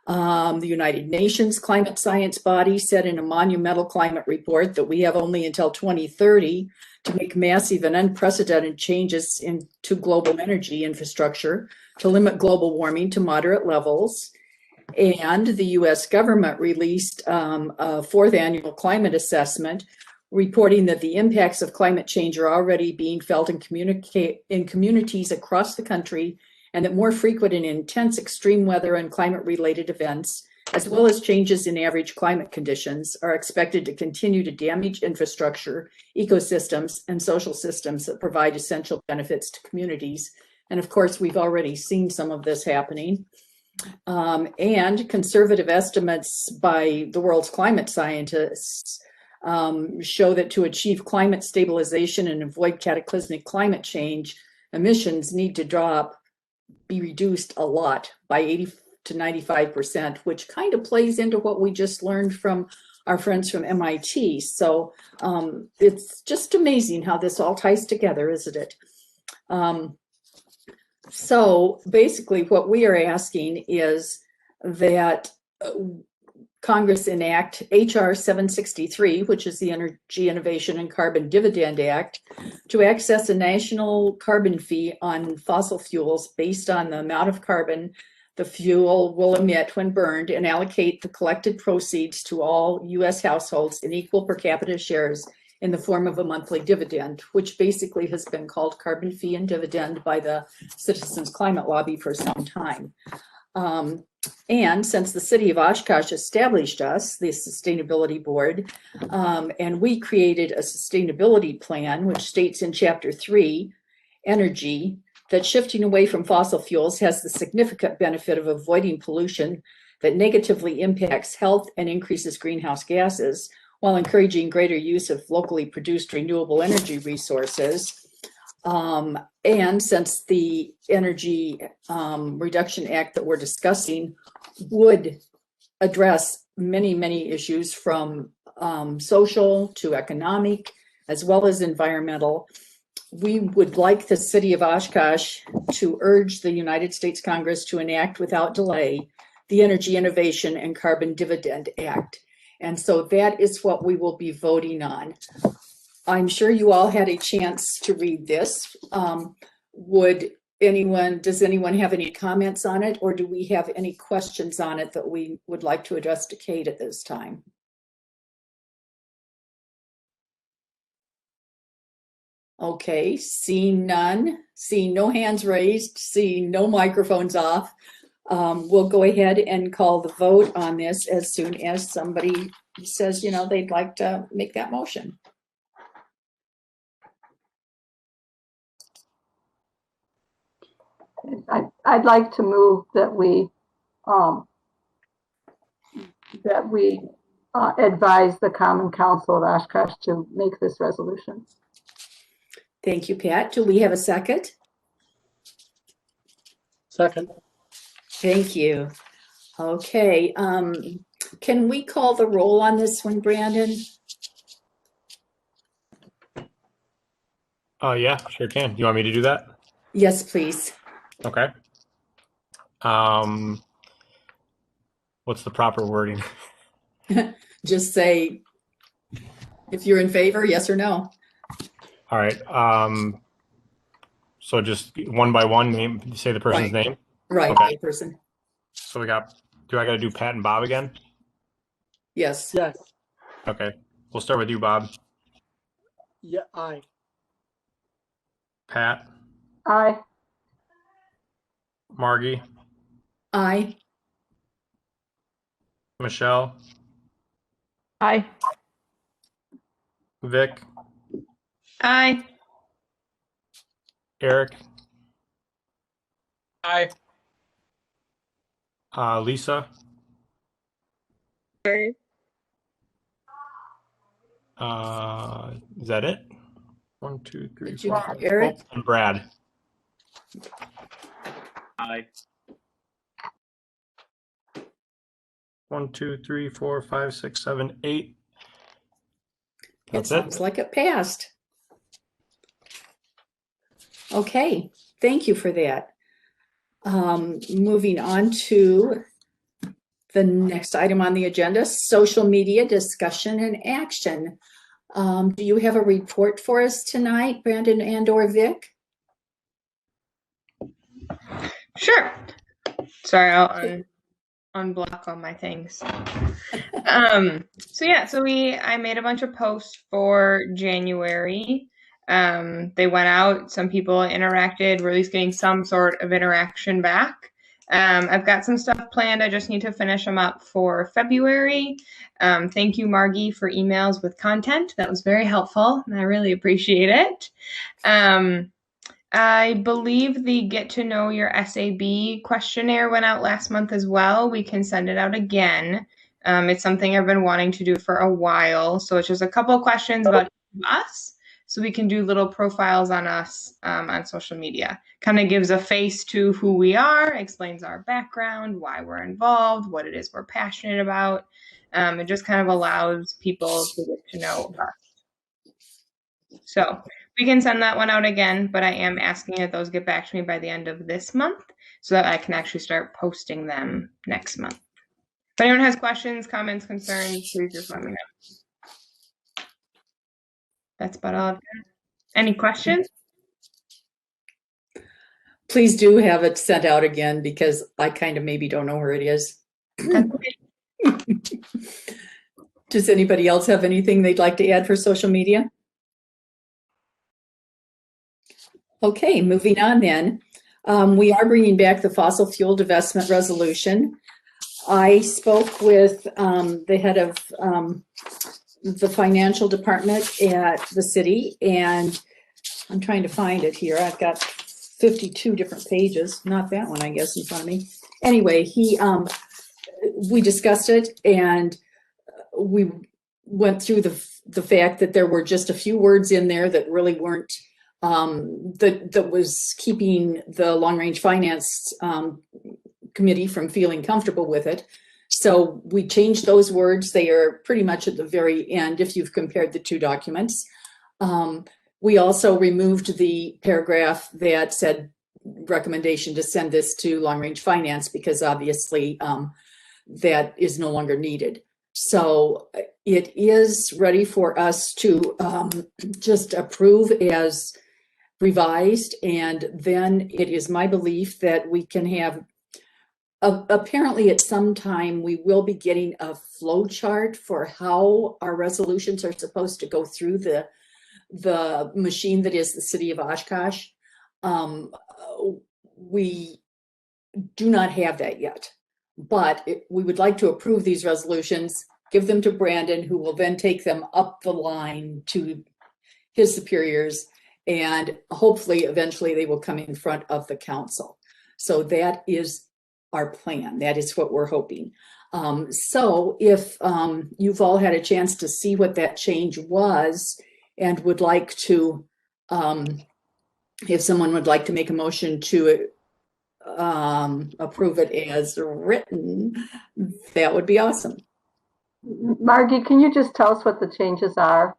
[SPEAKER 1] The United Nations climate science body said in a monumental climate report that we have only until 2030 to make massive and unprecedented changes into global energy infrastructure to limit global warming to moderate levels. And the US government released a fourth annual climate assessment reporting that the impacts of climate change are already being felt in communities across the country, and that more frequent and intense extreme weather and climate-related events, as well as changes in average climate conditions, are expected to continue to damage infrastructure, ecosystems, and social systems that provide essential benefits to communities. And of course, we've already seen some of this happening. And conservative estimates by the world's climate scientists show that to achieve climate stabilization and avoid cataclysmic climate change, emissions need to be reduced a lot by 80 to 95%, which kind of plays into what we just learned from our friends from MIT. So it's just amazing how this all ties together, isn't it? So basically what we are asking is that Congress enact H.R. 763, which is the Energy Innovation and Carbon Dividend Act, to access a national carbon fee on fossil fuels based on the amount of carbon the fuel will emit when burned, and allocate the collected proceeds to all U.S. households in equal per capita shares in the form of a monthly dividend, which basically has been called carbon fee and dividend by the Citizens Climate Lobby for some time. And since the city of Oshkosh established us, the sustainability board, and we created a sustainability plan, which states in Chapter 3, Energy, that shifting away from fossil fuels has the significant benefit of avoiding pollution that negatively impacts health and increases greenhouse gases, while encouraging greater use of locally produced renewable energy resources. And since the Energy Reduction Act that we're discussing would address many, many issues from social to economic, as well as environmental, we would like the city of Oshkosh to urge the United States Congress to enact without delay the Energy Innovation and Carbon Dividend Act. And so that is what we will be voting on. I'm sure you all had a chance to read this. Does anyone have any comments on it, or do we have any questions on it that we would like to address to Kate at this time? Okay, seeing none, seeing no hands raised, seeing no microphones off, we'll go ahead and call the vote on this as soon as somebody says, you know, they'd like to make that motion.
[SPEAKER 7] I'd like to move that we advise the Common Council of Oshkosh to make this resolution.
[SPEAKER 1] Thank you, Pat. Do we have a second?
[SPEAKER 2] Second.
[SPEAKER 1] Thank you. Okay, can we call the roll on this one, Brandon?
[SPEAKER 6] Yeah, sure can. You want me to do that?
[SPEAKER 1] Yes, please.
[SPEAKER 6] Okay. What's the proper wording?
[SPEAKER 1] Just say if you're in favor, yes or no.
[SPEAKER 6] All right. So just one by one, name, say the person's
[SPEAKER 1] Right.
[SPEAKER 6] name.
[SPEAKER 1] Right,
[SPEAKER 6] Okay.
[SPEAKER 1] the person.
[SPEAKER 6] So do I got to do Pat and Bob again?
[SPEAKER 1] Yes.
[SPEAKER 2] Yes.
[SPEAKER 6] Okay. We'll start with you, Bob.
[SPEAKER 2] Yeah, aye.
[SPEAKER 6] Pat,
[SPEAKER 7] Aye.
[SPEAKER 6] Margie,
[SPEAKER 1] Aye.
[SPEAKER 6] Michelle,
[SPEAKER 9] Aye.
[SPEAKER 6] Vic,
[SPEAKER 9] Aye.
[SPEAKER 6] Eric,
[SPEAKER 9] Aye.
[SPEAKER 6] Lisa,
[SPEAKER 9] Aye.
[SPEAKER 6] is that it? 1, 2, 3,
[SPEAKER 1] Did you,
[SPEAKER 6] 4, 5.
[SPEAKER 1] Eric?
[SPEAKER 6] Oh, and Brad.
[SPEAKER 3] Aye.
[SPEAKER 6] 1, 2, 3, 4, 5, 6, 7, 8.
[SPEAKER 1] It
[SPEAKER 6] That's
[SPEAKER 1] sounds
[SPEAKER 6] it.
[SPEAKER 1] like it passed. Okay, thank you for that. Moving on to the next item on the agenda, social media discussion and action. Do you have a report for us tonight, Brandon and/or Vic?
[SPEAKER 9] Sure. Sorry, I'll unblock all my things. So I made a bunch of posts for January. They went out, some people interacted, we're at least getting some sort of interaction back. I've got some stuff planned. I just need to finish them up for February. Thank you, Margie, for emails with content. That was very helpful, and I really appreciate it. I believe the Get to Know Your SAB questionnaire went out last month as well. We can send it out again. It's something I've been wanting to do for a while. So it's just a couple of questions about us, so we can do little profiles on us on social media. Kind of gives a face to who we are, explains our background, why we're involved, what it is we're passionate about. It just kind of allows people to get to know us. So we can send that one out again, but I am asking that those get back to me by the end of this month so that I can actually start posting them next month. If anyone has questions, comments, concerns, please just let me know. That's about all I've got. Any questions?
[SPEAKER 1] Please do have it sent out again because I kind of maybe don't know where it is. Does anybody else have anything they'd like to add for social media? Okay, moving on then. We are bringing back the fossil fuel divestment resolution. I spoke with the head of the financial department at the city, and I'm trying to find it here. I've got 52 different pages, not that one, I guess, in front of me. Anyway, we discussed it, and we went through the fact that there were just a few words in there that really weren't that was keeping the long range finance committee from feeling comfortable with it. So we changed those words. They are pretty much at the very end if you've compared the two documents. We also removed the paragraph that said recommendation to send this to long range finance because obviously that is no longer needed. So it is ready for us to just approve as revised, and then it is my belief that we can have apparently at some time we will be getting a flow chart for how our resolutions are supposed to go through the machine that is the city of Oshkosh. We do not have that yet, but we would like to approve these resolutions, give them to Brandon, who will then take them up the line to his superiors, and hopefully eventually they will come in front of the council. So that is our plan. That is what we're hoping. So if you've all had a chance to see what that change was and would like to, if someone would like to make a motion to approve it as written, that would be awesome.
[SPEAKER 7] Margie, can you just tell us what the changes are?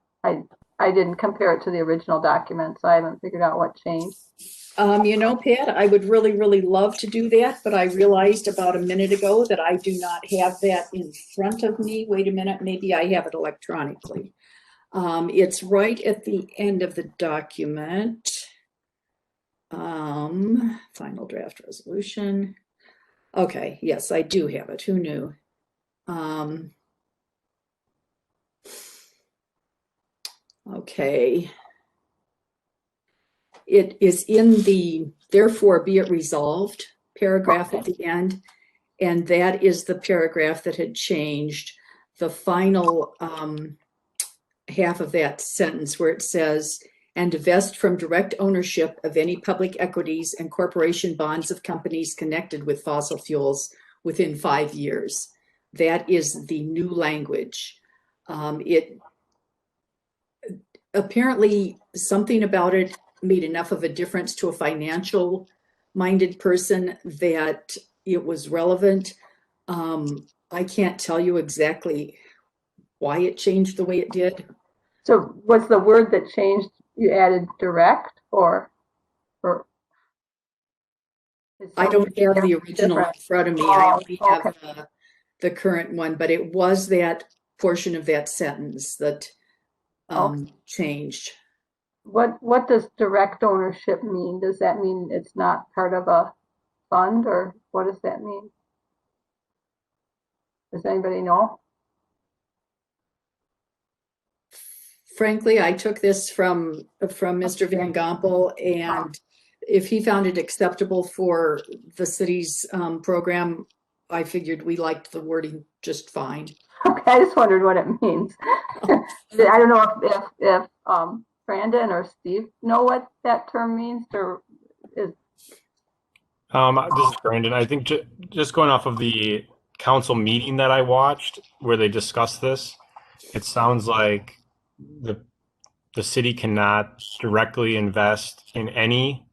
[SPEAKER 7] I didn't compare it to the original document, so I haven't figured out what changed.
[SPEAKER 1] You know, Pat, I would really, really love to do that, but I realized about a minute ago that I do not have that in front of me. Wait a minute, maybe I have it electronically. It's right at the end of the document. Final draft resolution. Okay, yes, I do have it. Who knew? Okay. It is in the therefore be it resolved paragraph at the end, and that is the paragraph that had changed. The final half of that sentence where it says, and divest from direct ownership of any public equities and corporation bonds of companies connected with fossil fuels within 5 years. That is the new language. It apparently something about it made enough of a difference to a financial minded person that it was relevant. I can't tell you exactly why it changed the way it did.
[SPEAKER 7] So was the word that changed, you added direct or
[SPEAKER 1] I don't have the original in front of me. I only have
[SPEAKER 7] okay.
[SPEAKER 1] the current one, but it was that portion of that sentence that changed.
[SPEAKER 7] What does direct ownership mean? Does that mean it's not part of a fund, or what does that mean? Does anybody know?
[SPEAKER 1] Frankly, I took this from Mr. Van Gompel, and if he found it acceptable for the city's program, I figured we liked the wording just fine.
[SPEAKER 7] Okay, I just wondered what it means. I don't know if Brandon or Steve know what that term means, or is.
[SPEAKER 6] This is Brandon. I think just going off of the council meeting that I watched where they discussed this, it sounds like the city cannot directly invest in any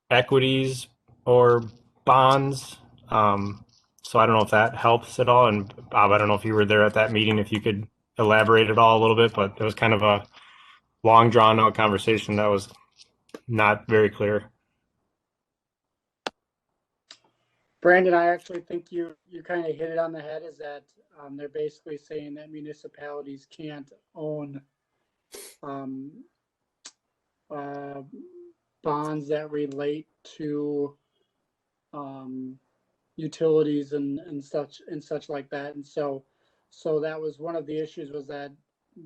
[SPEAKER 6] equities or bonds. So I don't know if that helps at all. And Bob, I don't know if you were there at that meeting, if you could elaborate at all a little bit, but it was kind of a long drawn out conversation that was not very clear.
[SPEAKER 2] Brandon, I actually think you kind of hit it on the head, is that they're basically saying that municipalities can't own bonds that relate to utilities and such like that. And so that was one of the issues, was that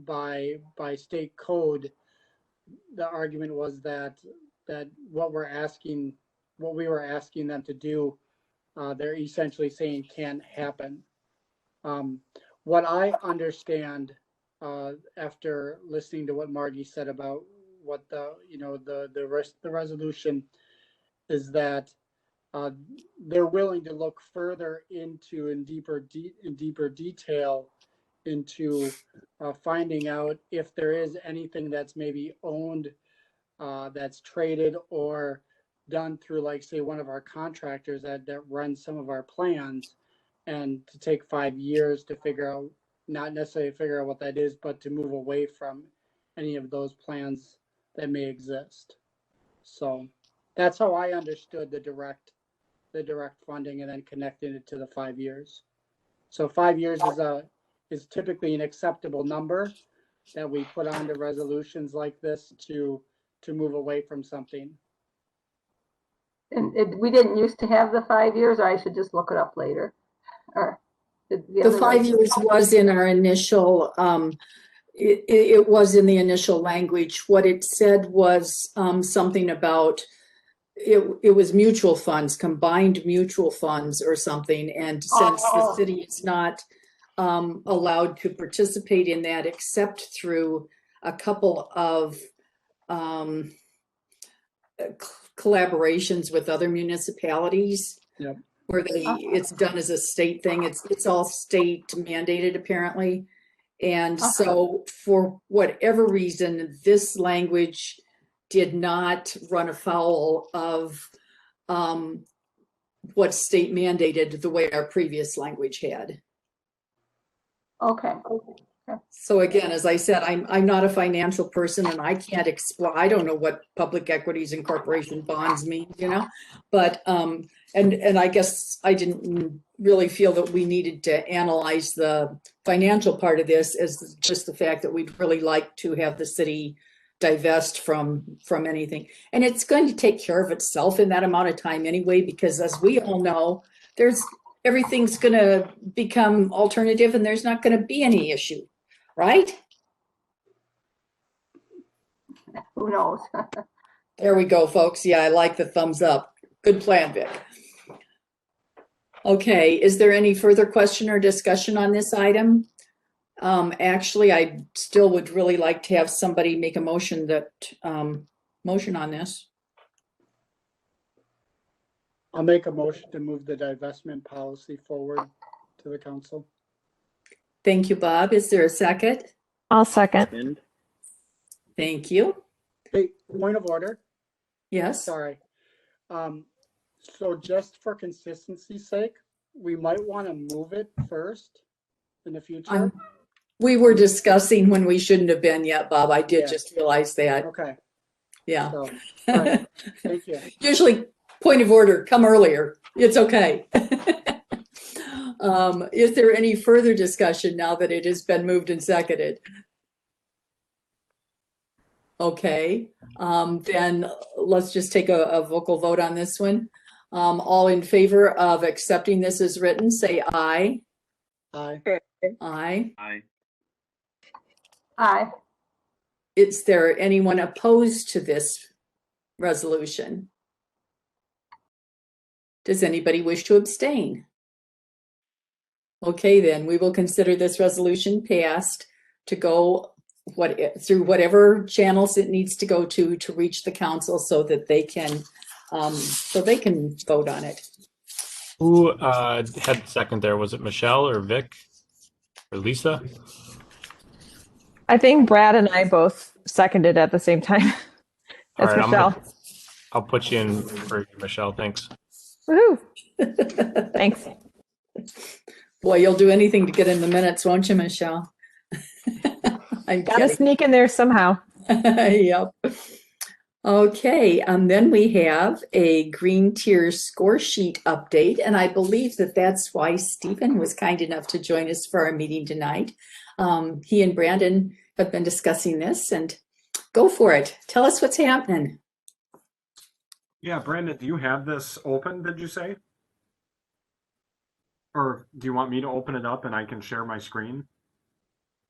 [SPEAKER 2] by state code, the argument was that what we were asking them to do, they're essentially saying can't happen. What I understand after listening to what Margie said about what the resolution is, that they're willing to look further into in deeper detail into finding out if there is anything that's maybe owned that's traded or done through, like, say, one of our contractors that runs some of our plans, and to take 5 years to figure out, not necessarily figure out what that is, but to move away from any of those plans that may exist. So that's how I understood the direct funding, and then connecting it to the 5 years. So 5 years is typically an acceptable number that we put onto resolutions like this to move away from something.
[SPEAKER 7] And we didn't used to have the 5 years, or I should just look it up later? Or
[SPEAKER 1] The 5 years was in our initial, it was in the initial language. What it said was something about, it was mutual funds, combined mutual funds or something. And since the city is not allowed to participate in that except through a couple of collaborations with other municipalities.
[SPEAKER 2] Yep.
[SPEAKER 1] Where it's done as a state thing. It's all state mandated apparently. And so for whatever reason, this language did not run afoul of what state mandated the way our previous language had.
[SPEAKER 7] Okay.
[SPEAKER 1] So again, as I said, I'm not a financial person, and I can't explain. I don't know what public equities and corporation bonds mean, but and I guess I didn't really feel that we needed to analyze the financial part of this, as just the fact that we'd really like to have the city divest from anything. And it's going to take care of itself in that amount of time anyway, because as we all know, everything's going to become alternative, and there's not going to be any issue, right?
[SPEAKER 7] Who knows?
[SPEAKER 1] There we go, folks. Yeah, I like the thumbs up. Good plan, Vic. Okay, is there any further question or discussion on this item? Actually, I still would really like to have somebody make a motion motion on this.
[SPEAKER 2] I'll make a motion to move the divestment policy forward to the council.
[SPEAKER 1] Thank you, Bob. Is there a second?
[SPEAKER 10] I'll second.
[SPEAKER 1] Thank you.
[SPEAKER 2] Hey, point of order.
[SPEAKER 1] Yes.
[SPEAKER 2] Sorry. So just for consistency's sake, we might want to move it first in the future.
[SPEAKER 1] We were discussing when we shouldn't have been yet, Bob. I did
[SPEAKER 2] Yeah.
[SPEAKER 1] just realize that.
[SPEAKER 2] Okay.
[SPEAKER 1] Yeah.
[SPEAKER 2] So, all right. Thank you.
[SPEAKER 1] Usually, point of order, come earlier. It's okay. Is there any further discussion now that it has been moved and seconded? Okay, then let's just take a vocal vote on this one. All in favor of accepting this as written, say aye.
[SPEAKER 2] Aye.
[SPEAKER 1] Aye.
[SPEAKER 3] Aye.
[SPEAKER 7] Aye.
[SPEAKER 1] Is there anyone opposed to this resolution? Does anybody wish to abstain? Okay, then we will consider this resolution passed to go through whatever channels it needs to go to reach the council, so that they can vote on it.
[SPEAKER 6] Who had the second there? Was it Michelle or Vic or Lisa?
[SPEAKER 10] I think Brad and I both seconded at the same time.
[SPEAKER 6] All
[SPEAKER 10] That's
[SPEAKER 6] right,
[SPEAKER 10] Michelle.
[SPEAKER 6] I'll put you in for Michelle. Thanks.
[SPEAKER 10] Woohoo! Thanks.
[SPEAKER 1] Boy, you'll do anything to get in the minutes, won't you, Michelle? I'm
[SPEAKER 10] Gotta
[SPEAKER 1] kidding.
[SPEAKER 10] sneak in there somehow.
[SPEAKER 1] Yep. Okay, then we have a green tier score sheet update, and I believe that that's why Stephen was kind enough to join us for our meeting tonight. He and Brandon have been discussing this, and go for it. Tell us what's happening.
[SPEAKER 8] Yeah, Brandon, do you have this open, did you say? Or do you want me to open it up and I can share my screen?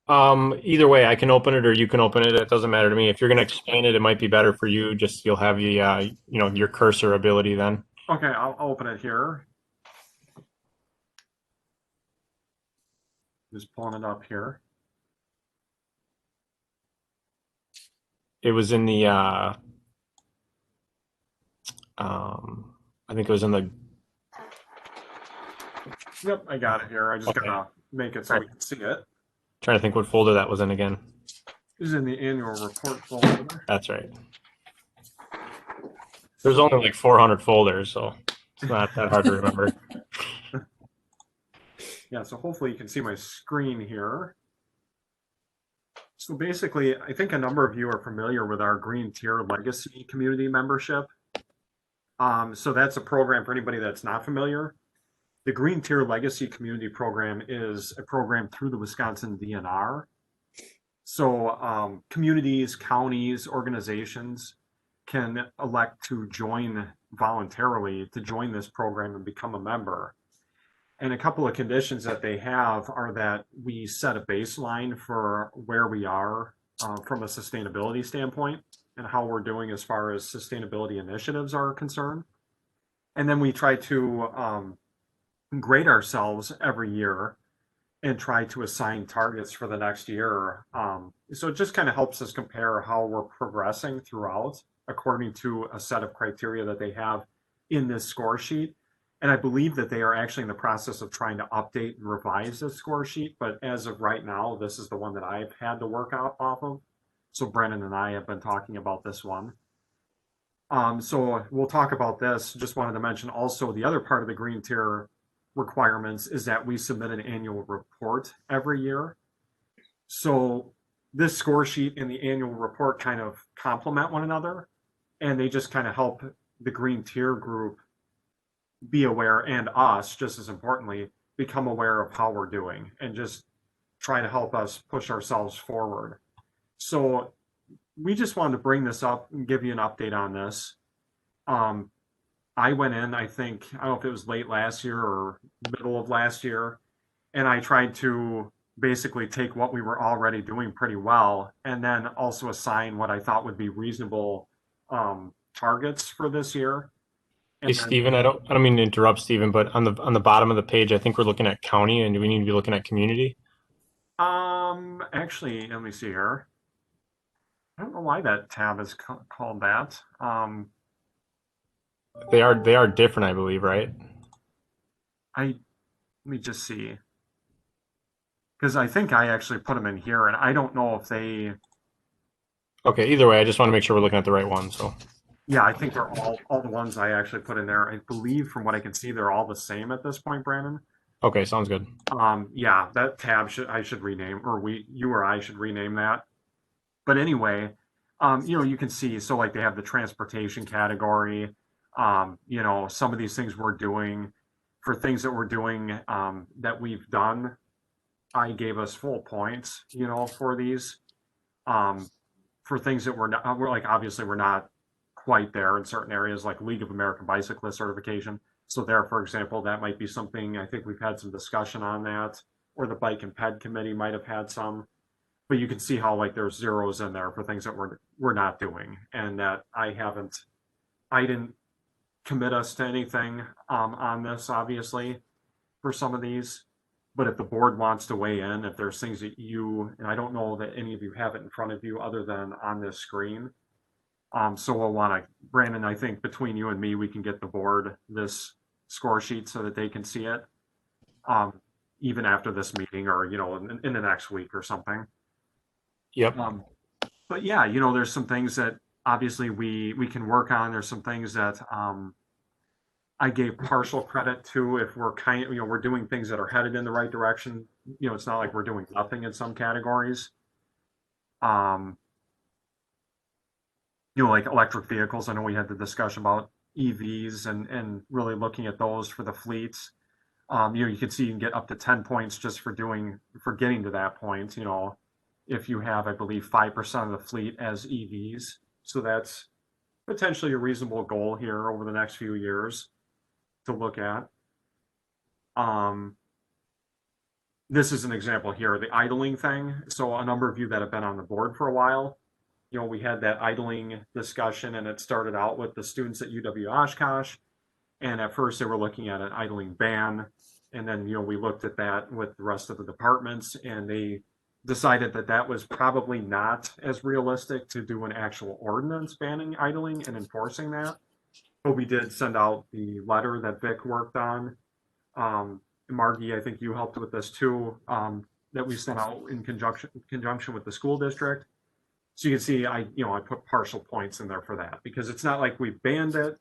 [SPEAKER 6] Either way, I can open it or you can open it. It doesn't matter to me. If you're going to explain it, it might be better for you. Just you'll have the your cursor ability then.
[SPEAKER 8] Okay, I'll open it here. Just pulling it up here.
[SPEAKER 6] It was in the I think it was in the.
[SPEAKER 8] Yep, I got it here. I just gotta make it so we can see it.
[SPEAKER 6] Trying to think what folder that was in again.
[SPEAKER 8] This is in the annual report folder.
[SPEAKER 6] That's right. There's only like 400 folders, so it's not that hard to remember.
[SPEAKER 8] Yeah, so hopefully you can see my screen here. So basically, I think a number of you are familiar with our Green Tier Legacy community membership. So that's a program for anybody that's not familiar. The Green Tier Legacy Community Program is a program through the Wisconsin DNR. So communities, counties, organizations can elect to join voluntarily to join this program and become a member. And a couple of conditions that they have are that we set a baseline for where we are from a sustainability standpoint and how we're doing as far as sustainability initiatives are concerned. And then we try to grade ourselves every year and try to assign targets for the next year. So it just kind of helps us compare how we're progressing throughout according to a set of criteria that they have in this score sheet. And I believe that they are actually in the process of trying to update and revise this score sheet. But as of right now, this is the one that I've had to work out off of. So Brennan and I have been talking about this one. So we'll talk about this. Just wanted to mention also the other part of the Green Tier requirements is that we submit an annual report every year. So this score sheet and the annual report kind of complement one another, and they just kind of help the Green Tier group be aware, and us, just as importantly, become aware of how we're doing and just try to help us push ourselves forward. So we just wanted to bring this up and give you an update on this. I went in, I think, I don't know if it was late last year or middle of last year, and I tried to basically take what we were already doing pretty well and then also assign what I thought would be reasonable targets for this year.
[SPEAKER 6] Hey, Stephen, I don't mean to interrupt, Stephen, but on the bottom of the page, I think we're looking at county, and do we need to be looking at community?
[SPEAKER 8] Actually, let me see here. I don't know why that tab is called that.
[SPEAKER 6] They are different, I believe, right?
[SPEAKER 8] Let me just see. Because I think I actually put them in here, and I don't know if they.
[SPEAKER 6] Okay, either way, I just want to make sure we're looking at the right one. So.
[SPEAKER 8] Yeah, I think they're all the ones I actually put in there. I believe from what I can see, they're all the same at this point, Brandon.
[SPEAKER 6] Okay, sounds good.
[SPEAKER 8] Yeah, that tab I should rename, or you or I should rename that. But anyway, you can see, so like they have the transportation category, some of these things we're doing, for things that we're doing that we've done, I gave us full points, for these. For things that we're like, obviously we're not quite there in certain areas, like League of American Bicyclists certification. So there, for example, that might be something, I think we've had some discussion on that, or the Bike and Ped Committee might have had some. But you can see how like there's zeros in there for things that we're not doing, and that I didn't commit us to anything on this, obviously, for some of these. But if the board wants to weigh in, if there's things that and I don't know that any of you have it in front of you other than on this screen. So we'll want to, Brandon, I think between you and me, we can get the board this score sheet so that they can see it, even after this meeting, or, in the next week or something.
[SPEAKER 6] Yep.
[SPEAKER 8] But yeah, there's some things that obviously we can work on. There's some things that I gave partial credit to if we're we're doing things that are headed in the right direction. It's not like we're doing nothing in some categories. Like electric vehicles. I know we had the discussion about EVs and really looking at those for the fleets. You can see you can get up to 10 points just for getting to that point, if you have, I believe, 5% of the fleet as EVs. So that's potentially a reasonable goal here over the next few years to look at. This is an example here, the idling thing. So a number of you that have been on the board for a while, we had that idling discussion, and it started out with the students at UW Oshkosh. And at first they were looking at an idling ban. And then, we looked at that with the rest of the departments, and they decided that that was probably not as realistic to do an actual ordinance banning idling and enforcing that. But we did send out the letter that Vic worked on. Margie, I think you helped with this too, that we sent out in conjunction with the school district. So you can see, I put partial points in there for that, because it's not like we banned it,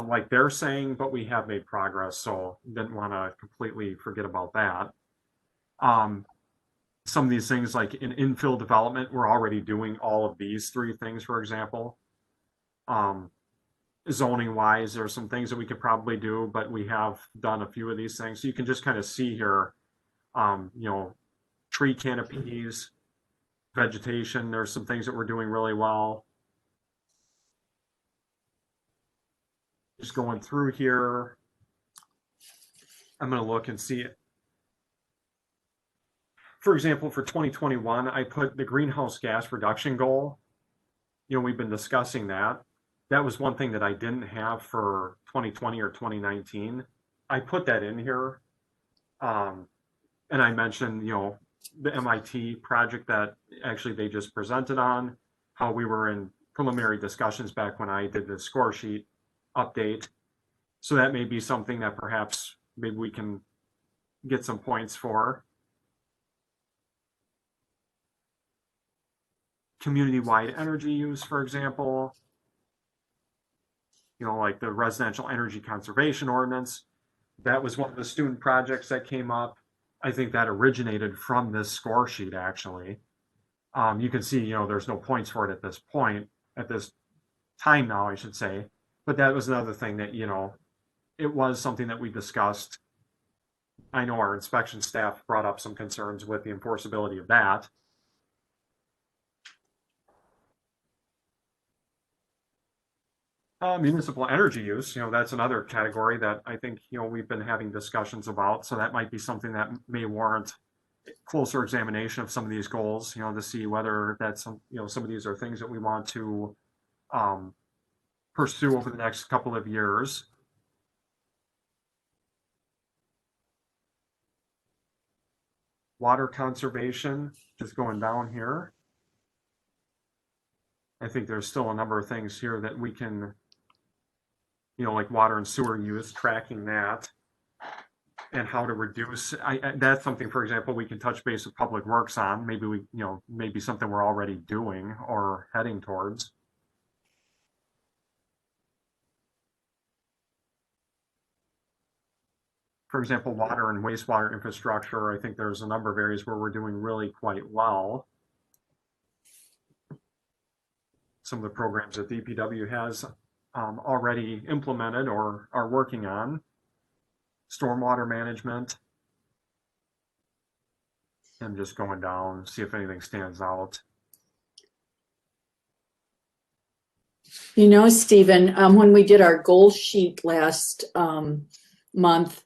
[SPEAKER 8] like they're saying, but we have made progress. So didn't want to completely forget about that. Some of these things, like in infill development, we're already doing all of these three things, for example. Zoning wise, there are some things that we could probably do, but we have done a few of these things. So you can just kind of see here, tree canopies, vegetation. There's some things that we're doing really well. Just going through here, I'm going to look and see it. For example, for 2021, I put the greenhouse gas reduction goal. We've been discussing that. That was one thing that I didn't have for 2020 or 2019. I put that in here. And I mentioned, the MIT project that actually they just presented on, how we were in preliminary discussions back when I did the score sheet update. So that may be something that perhaps maybe we can get some points for. Community-wide energy use, for example, like the residential energy conservation ordinance. That was one of the student projects that came up. I think that originated from this score sheet, actually. You can see, there's no points for it at this point, at this time now, I should say. But that was another thing that, it was something that we discussed. I know our inspection staff brought up some concerns with the enforceability of that. Municipal energy use, that's another category that I think, we've been having discussions about. So that might be something that may warrant closer examination of some of these goals, to see whether that's some of these are things that we want to pursue over the next couple of years. Water conservation, just going down here. I think there's still a number of things here that we can, like water and sewer use, tracking that, and how to reduce. That's something, for example, we can touch base with Public Works on. Maybe maybe something we're already doing or heading towards. For example, water and wastewater infrastructure, I think there's a number of areas where we're doing really quite well. Some of the programs that DPW has already implemented or are working on. Stormwater management. I'm just going down, see if anything stands out.
[SPEAKER 1] Stephen, when we did our goal sheet last month,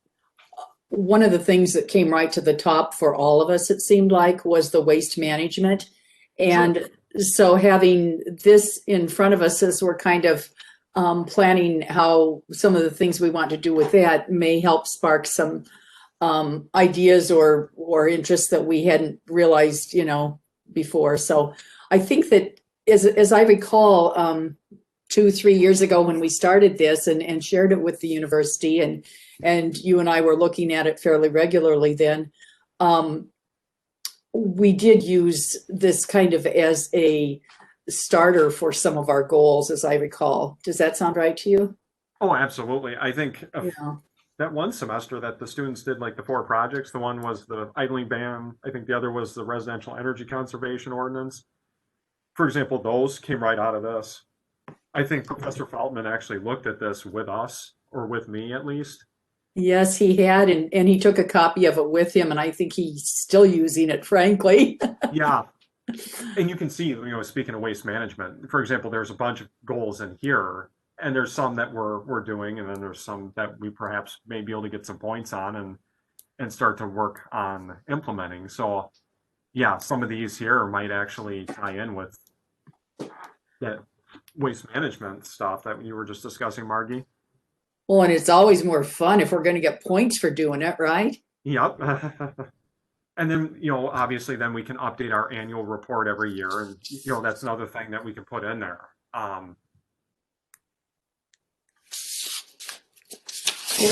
[SPEAKER 1] one of the things that came right to the top for all of us, it seemed like, was the waste management. And so having this in front of us as we're kind of planning how some of the things we want to do with that may help spark some ideas or interests that we hadn't realized, before. So I think that as I recall, 2-3 years ago when we started this and shared it with the university, and you and I were looking at it fairly regularly then, we did use this kind of as a starter for some of our goals, as I recall. Does that sound right to you?
[SPEAKER 8] Oh, absolutely. I think that one semester that the students did, like the 4 projects, the one was the idling ban. I think the other was the residential energy conservation ordinance. For example, those came right out of this. I think Professor Feltman actually looked at this with us, or with me at least.
[SPEAKER 1] Yes, he had, and he took a copy of it with him, and I think he's still using it, frankly.
[SPEAKER 8] Yeah. And you can see, speaking of waste management, for example, there's a bunch of goals in here, and there's some that we're doing, and then there's some that we perhaps may be able to get some points on and start to work on implementing. So yeah, some of these here might actually tie in with that waste management stuff that you were just discussing, Margie.
[SPEAKER 1] Well, and it's always more fun if we're going to get points for doing it, right?
[SPEAKER 8] Yep. And then, obviously then we can update our annual report every year. And, that's another thing that we can put in there. Well,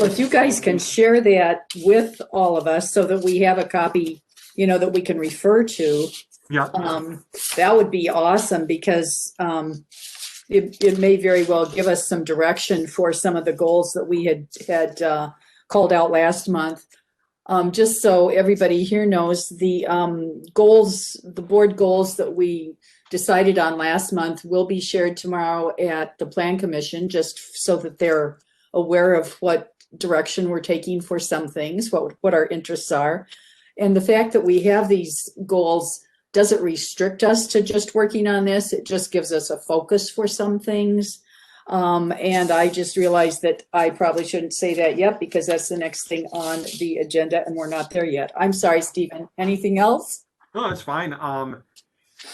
[SPEAKER 1] if you guys can share that with all of us so that we have a copy, that we can refer to,
[SPEAKER 8] Yeah.
[SPEAKER 1] That would be awesome because it may very well give us some direction for some of the goals that we had called out last month. Just so everybody here knows, the goals, the board goals that we decided on last month will be shared tomorrow at the Plan Commission, just so that they're aware of what direction we're taking for some things, what our interests are. And the fact that we have these goals doesn't restrict us to just working on this. It just gives us a focus for some things. And I just realized that I probably shouldn't say that yet because that's the next thing on the agenda and we're not there yet. I'm sorry, Stephen. Anything else?
[SPEAKER 8] No, it's fine.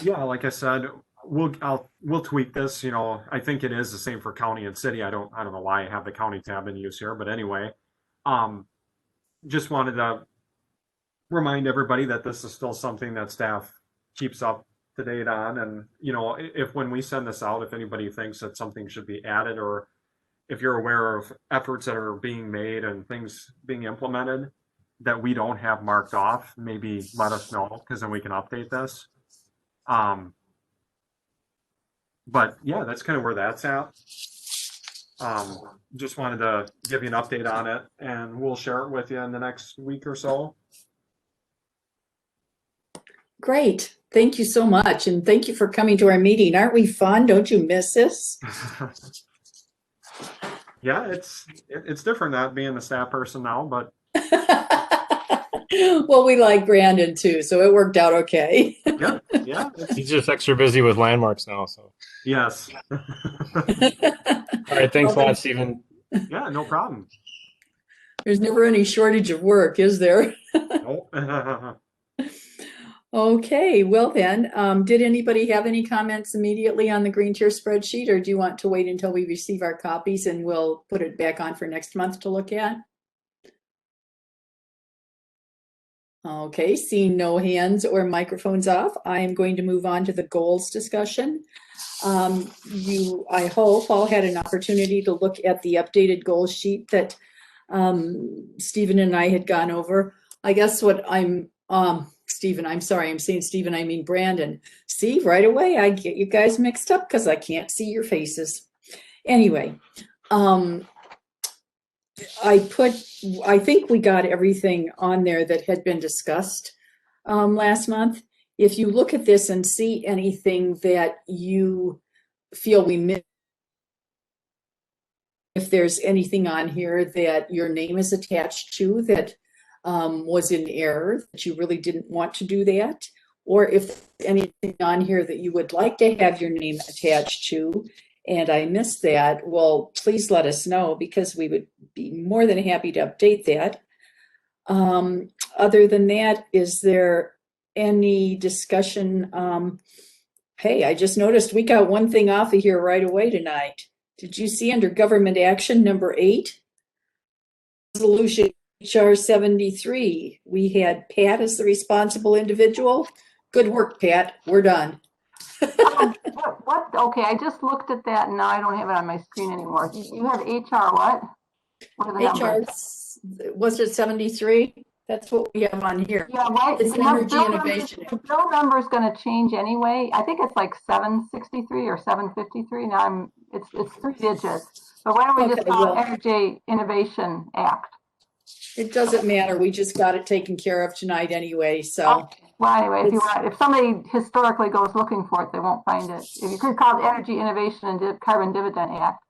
[SPEAKER 8] Yeah, like I said, we'll tweak this. You know, I think it is the same for county and city. I don't know why I have the county tab in use here, but anyway, just wanted to remind everybody that this is still something that staff keeps up to date on. And, you know, if when we send this out, if anybody thinks that something should be added, or if you're aware of efforts that are being made and things being implemented that we don't have marked off, maybe let us know, because then we can update this. But yeah, that's kind of where that's at. Just wanted to give you an update on it, and we'll share it with you in the next week or so.
[SPEAKER 1] Great. Thank you so much. And thank you for coming to our meeting. Aren't we fun? Don't you miss us?
[SPEAKER 8] Yeah, it's different not being the staff person now, but
[SPEAKER 1] Well, we like Brandon too, so it worked out okay.
[SPEAKER 8] yeah.
[SPEAKER 6] He's just extra busy with landmarks now. So
[SPEAKER 8] Yes.
[SPEAKER 6] all right, thanks a lot, Stephen.
[SPEAKER 8] Yeah, no problem.
[SPEAKER 1] There's never any shortage of work, is there?
[SPEAKER 8] Nope.
[SPEAKER 1] Okay, well then, did anybody have any comments immediately on the green tier spreadsheet, or do you want to wait until we receive our copies and we'll put it back on for next month to look at? Okay, seeing no hands or microphones off, I am going to move on to the goals discussion. I hope all had an opportunity to look at the updated goal sheet that Stephen and I had gone over. I guess what Stephen, I'm sorry, I'm saying Stephen, I mean Brandon. See, right away, I get you guys mixed up because I can't see your faces. Anyway, I think we got everything on there that had been discussed last month. If you look at this and see anything that you feel we missed, if there's anything on here that your name is attached to that was in error, that you really didn't want to do that, or if anything on here that you would like to have your name attached to, and I missed that, well, please let us know because we would be more than happy to update that. Other than that, is there any discussion? Hey, I just noticed we got one thing off of here right away tonight. Did you see under government action number 8? Resolution HR 73. We had Pat as the responsible individual. Good work, Pat. We're done.
[SPEAKER 7] What? Okay, I just looked at that and now I don't have it on my screen anymore. You have HR what? What are the numbers?
[SPEAKER 1] Was it 73? That's what we have on here.
[SPEAKER 7] Yeah, right.
[SPEAKER 1] It's energy innovation.
[SPEAKER 7] The bill number is going to change anyway. I think it's like 763 or 753. Now it's 3 digits. But why don't we just call it Energy Innovation Act?
[SPEAKER 1] It doesn't matter. We just got it taken care of tonight anyway. So.
[SPEAKER 7] Well, anyway, if somebody historically goes looking for it, they won't find it. If you could call it Energy Innovation and Carbon Dividend Act.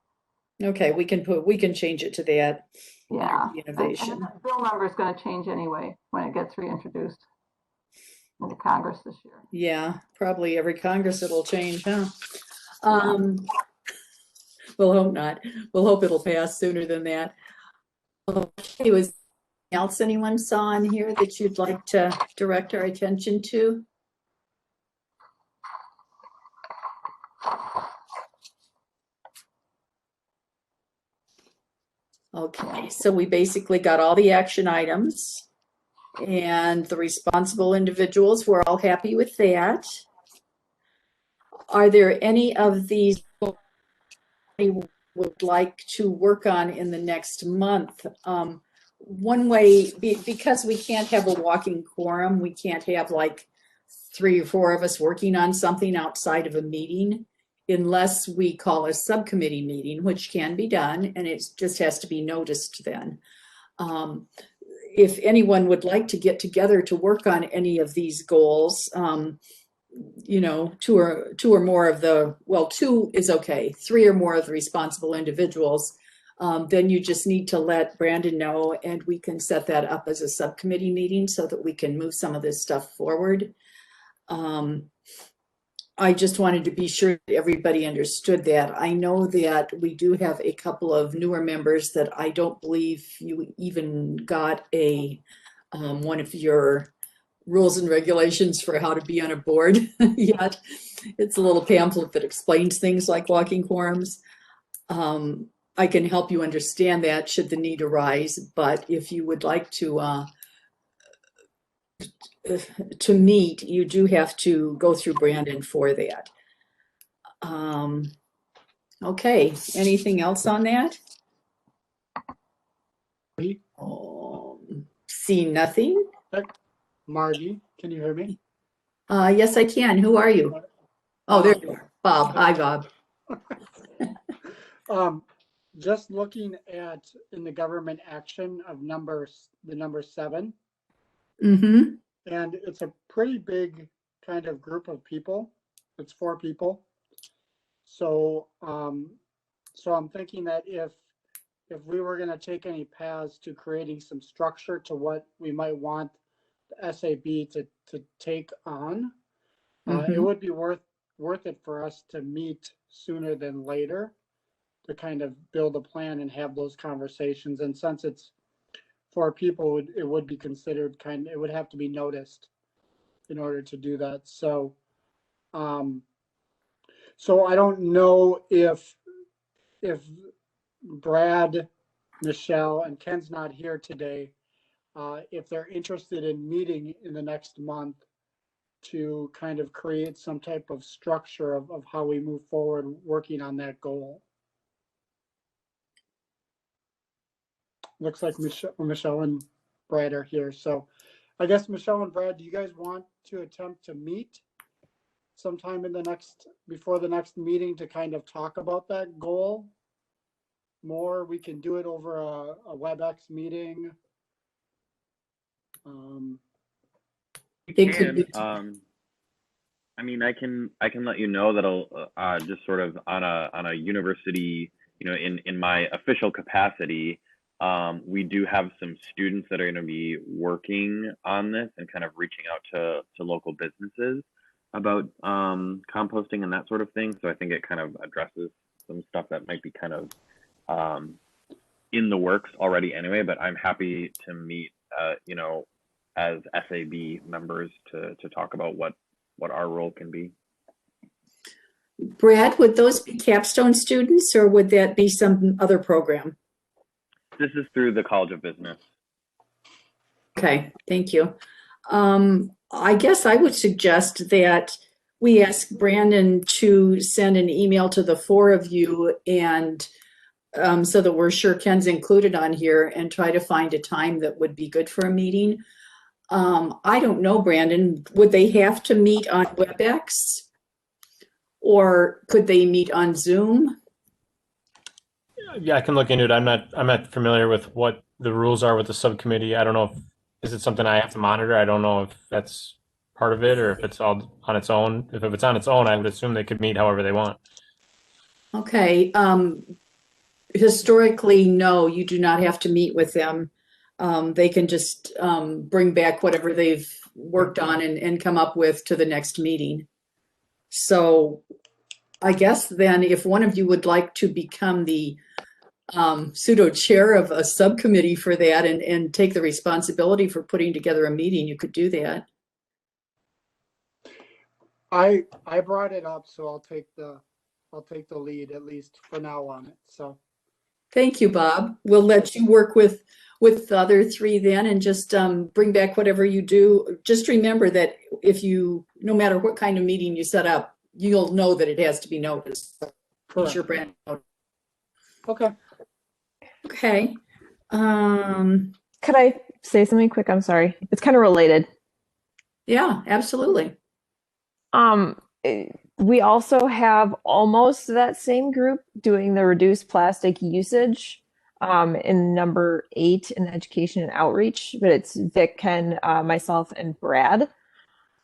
[SPEAKER 7] Okay,
[SPEAKER 1] we can change it to that.
[SPEAKER 7] Yeah.
[SPEAKER 1] Innovation.
[SPEAKER 7] And the bill number is going to change anyway when it gets reintroduced into Congress this year.
[SPEAKER 1] Yeah, probably every Congress it'll change, huh? We'll hope not. We'll hope it'll pass sooner than that. Okay, was anything else anyone saw on here that you'd like to direct our attention to? Okay, so we basically got all the action items and the responsible individuals. We're all happy with that. Are there any of these you would like to work on in the next month? One way, because we can't have a walking quorum, we can't have like 3 or 4 of us working on something outside of a meeting, unless we call a subcommittee meeting, which can be done, and it just has to be noticed then. If anyone would like to get together to work on any of these goals, you know, two or more of the, well, 2 is okay, 3 or more of the responsible individuals, then you just need to let Brandon know, and we can set that up as a subcommittee meeting so that we can move some of this stuff forward. I just wanted to be sure that everybody understood that. I know that we do have a couple of newer members that I don't believe you even got a one of your rules and regulations for how to be on a board yet. It's a little pamphlet that explains things like walking quorums. I can help you understand that should the need arise, but if you would like to meet, you do have to go through Brandon for that. Okay, anything else on that? See nothing.
[SPEAKER 2] Margie, can you hear me?
[SPEAKER 1] Yes, I can. Who are you? Oh, there you are. Bob. Hi, Bob.
[SPEAKER 2] Just looking at in the government action of the number 7.
[SPEAKER 1] Mm-hmm.
[SPEAKER 2] And it's a pretty big kind of group of people. It's 4 people. So, so I'm thinking that if we were going to take any paths to creating some structure to what we might want the SAB to take on, it would be worth it for us to meet sooner than later to kind of build a plan and have those conversations. And since it's 4 people, it would be considered it would have to be noticed in order to do that. So, so I don't know if Brad, Michelle, and Ken's not here today, if they're interested in meeting in the next month to kind of create some type of structure of how we move forward working on that goal. Looks like Michelle and Brad are here. So I guess Michelle and Brad, do you guys want to attempt to meet sometime before the next meeting to kind of talk about that goal more? We can do it over a WebEx meeting.
[SPEAKER 3] We can. I mean, I can let you know that'll just sort of on a university, you know, in my official capacity, we do have some students that are going to be working on this and kind of reaching out to local businesses about composting and that sort of thing. So I think it kind of addresses some stuff that might be kind of in the works already anyway, but I'm happy to meet, you know, as SAB members to talk about what our role can be.
[SPEAKER 1] Brad, would those be capstone students or would that be some other program?
[SPEAKER 3] This is through the College of Business.
[SPEAKER 1] Okay, thank you. I guess I would suggest that we ask Brandon to send an email to the 4 of you and so that we're sure Ken's included on here and try to find a time that would be good for a meeting. I don't know, Brandon, would they have to meet on WebEx or could they meet on Zoom?
[SPEAKER 6] Yeah, I can look into it. I'm not familiar with what the rules are with the subcommittee. I don't know is it something I have to monitor? I don't know if that's part of it or if it's all on its own. If it's on its own, I would assume they could meet however they want.
[SPEAKER 1] Okay. Historically, no, you do not have to meet with them. They can just bring back whatever they've worked on and come up with to the next meeting. So I guess then if one of you would like to become the pseudo chair of a subcommittee for that and take the responsibility for putting together a meeting, you could do that.
[SPEAKER 2] I brought it up, so I'll take the lead at least for now on it. So
[SPEAKER 1] thank you, Bob. We'll let you work with the other 3 then and just bring back whatever you do. Just remember that no matter what kind of meeting you set up, you'll know that it has to be noticed. Correct. Your brand.
[SPEAKER 2] Okay.
[SPEAKER 1] Okay.
[SPEAKER 10] Could I say something quick? I'm sorry. It's kind of related.
[SPEAKER 1] Yeah, absolutely.
[SPEAKER 10] We also have almost that same group doing the reduced plastic usage in number 8 in education and outreach, but it's Vic, Ken, myself, and Brad.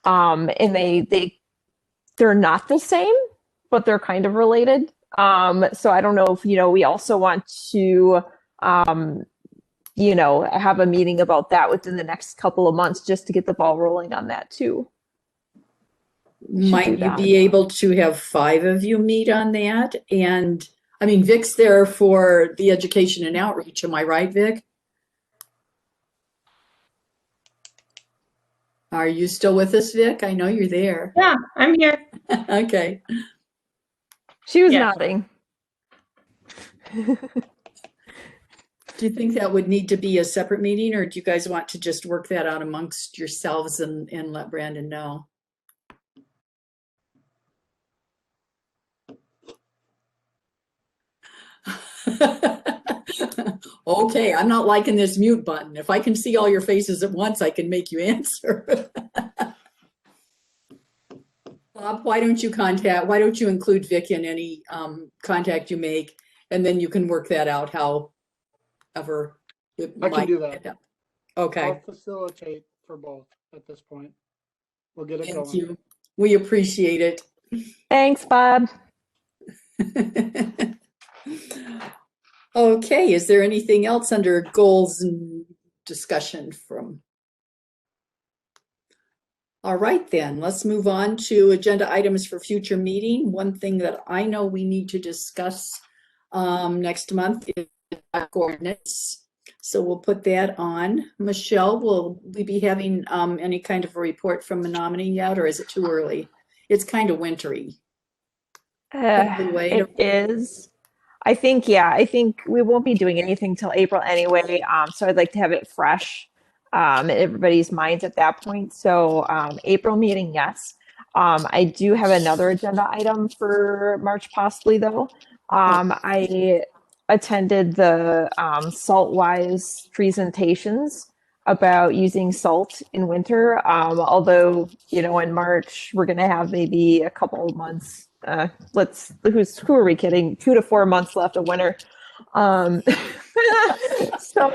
[SPEAKER 10] And they're not the same, but they're kind of related. So I don't know if, we also want to, have a meeting about that within the next couple of months just to get the ball rolling on that too.
[SPEAKER 1] Might you
[SPEAKER 10] that.
[SPEAKER 1] be able to have 5 of you meet on that? And I mean, Vic's there for the education and outreach. Am I right, Vic? Are you still with us, Vic? I know you're there.
[SPEAKER 9] Yeah, I'm here.
[SPEAKER 1] Okay.
[SPEAKER 10] She was
[SPEAKER 9] Yeah.
[SPEAKER 10] nodding.
[SPEAKER 1] Do you think that would need to be a separate meeting, or do you guys want to just work that out amongst yourselves and let Brandon know? Okay, I'm not liking this mute button. If I can see all your faces at once, I can make you answer. Bob, why don't you include Vic in any contact you make, and then you can work that out however it
[SPEAKER 2] I can
[SPEAKER 1] might
[SPEAKER 2] do that.
[SPEAKER 1] end up. Okay,
[SPEAKER 2] I'll facilitate for both at this point. We'll get it
[SPEAKER 1] thank
[SPEAKER 2] going.
[SPEAKER 1] you. We appreciate it.
[SPEAKER 10] Thanks, Bob.
[SPEAKER 1] Okay, is there anything else under goals and discussion from? All right, then let's move on to agenda items for future meeting. One thing that I know we need to discuss next month is Ordinance. So we'll put that on. Michelle, will we be having any kind of a report from Menominee yet, or is it too early? It's kind of wintry.
[SPEAKER 10] It is. I think we won't be doing anything till April anyway. So I'd like to have it fresh in everybody's minds at that point. So April meeting, yes. I do have another agenda item for March possibly though. I attended the Saltwise presentations about using salt in winter. Although, in March, we're going to have maybe a couple of months. Who are we kidding? 2 to 4 months left of winter. So,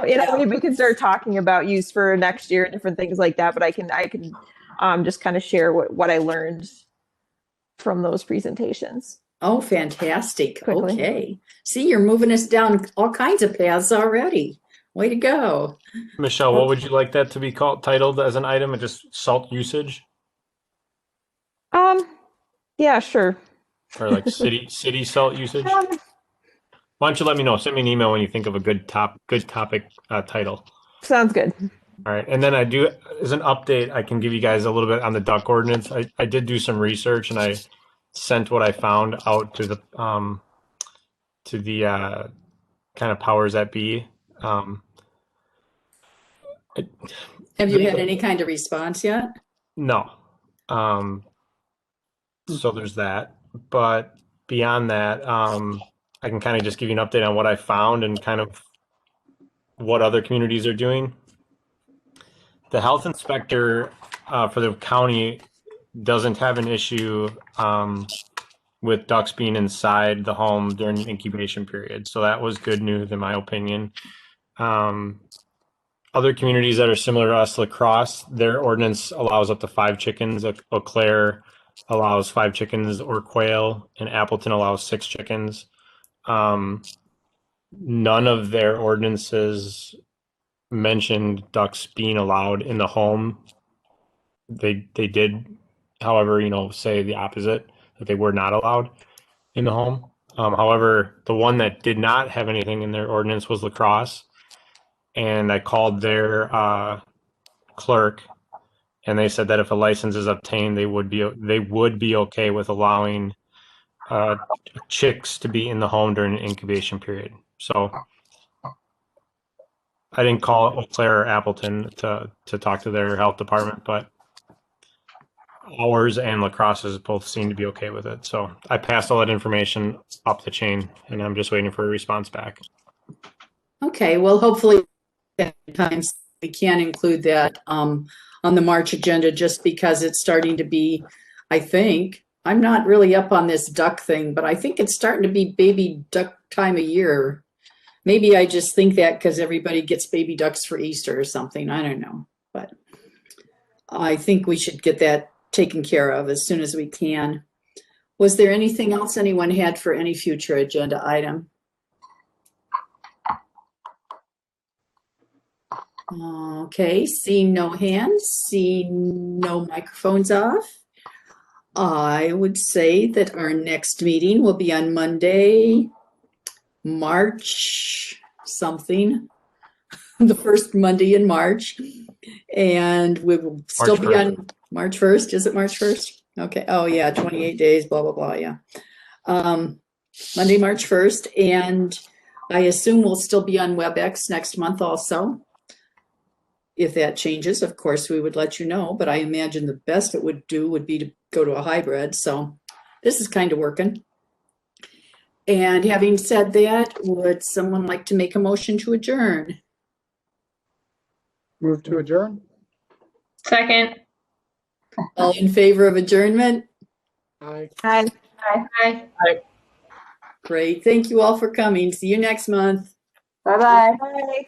[SPEAKER 10] maybe we can start talking about use for next year and different things like that. But I can just kind of share what I learned from those presentations.
[SPEAKER 1] Oh, fantastic.
[SPEAKER 10] Quickly.
[SPEAKER 1] Okay. See, you're moving us down all kinds of paths already. Way to go.
[SPEAKER 6] Michelle, what would you like that to be titled as an item? Or just salt usage?
[SPEAKER 10] Yeah, sure.
[SPEAKER 6] Or like city salt usage? Why don't you let me know? Send me an email when you think of a good topic title.
[SPEAKER 10] Sounds good.
[SPEAKER 6] All right, and then I do, as an update, I can give you guys a little bit on the duck ordinance. I did do some research and I sent what I found out to the kind of powers that be.
[SPEAKER 1] Have you had any kind of response yet?
[SPEAKER 6] No. So there's that. But beyond that, I can kind of just give you an update on what I found and kind of what other communities are doing. The health inspector for the county doesn't have an issue with ducks being inside the home during the incubation period. So that was good news in my opinion. Other communities that are similar to us, La Crosse, their ordinance allows up to 5 chickens. Eau Claire allows 5 chickens or quail, and Appleton allows 6 chickens. None of their ordinances mentioned ducks being allowed in the home. They did, however, say the opposite, that they were not allowed in the home. However, the one that did not have anything in their ordinance was La Crosse. And I called their clerk, and they said that if a license is obtained, they would be okay with allowing chicks to be in the home during an incubation period. So I didn't call Eau Claire or Appleton to talk to their health department, but ours and La Crosse's both seem to be okay with it. So I passed all that information up the chain, and I'm just waiting for a response back.
[SPEAKER 1] Okay, well, hopefully times we can include that on the March agenda, just because it's starting to be I think. I'm not really up on this duck thing, but I think it's starting to be baby duck time of year. Maybe I just think that because everybody gets baby ducks for Easter or something. I don't know. But I think we should get that taken care of as soon as we can. Was there anything else anyone had for any future agenda item? Okay, seeing no hands, seeing no microphones off, I would say that our next meeting will be on Monday, March something, the first Monday in March. And we will still be on March 1st. Is it March 1st? Okay. Oh, yeah, 28 days, blah, blah, blah. Yeah. Monday, March 1st. And I assume we'll still be on WebEx next month also. If that changes, of course, we would let you know, but I imagine the best it would do would be to go to a hybrid. So this is kind of working. And having said that, would someone like to make a motion to adjourn?
[SPEAKER 2] Move to adjourn?
[SPEAKER 9] Second.
[SPEAKER 1] All in favor of adjournment?
[SPEAKER 2] Aye.
[SPEAKER 7] Hi.
[SPEAKER 9] Hi.
[SPEAKER 1] Great. Thank you all for coming. See you next month.
[SPEAKER 7] Bye-bye.
[SPEAKER 10] Bye.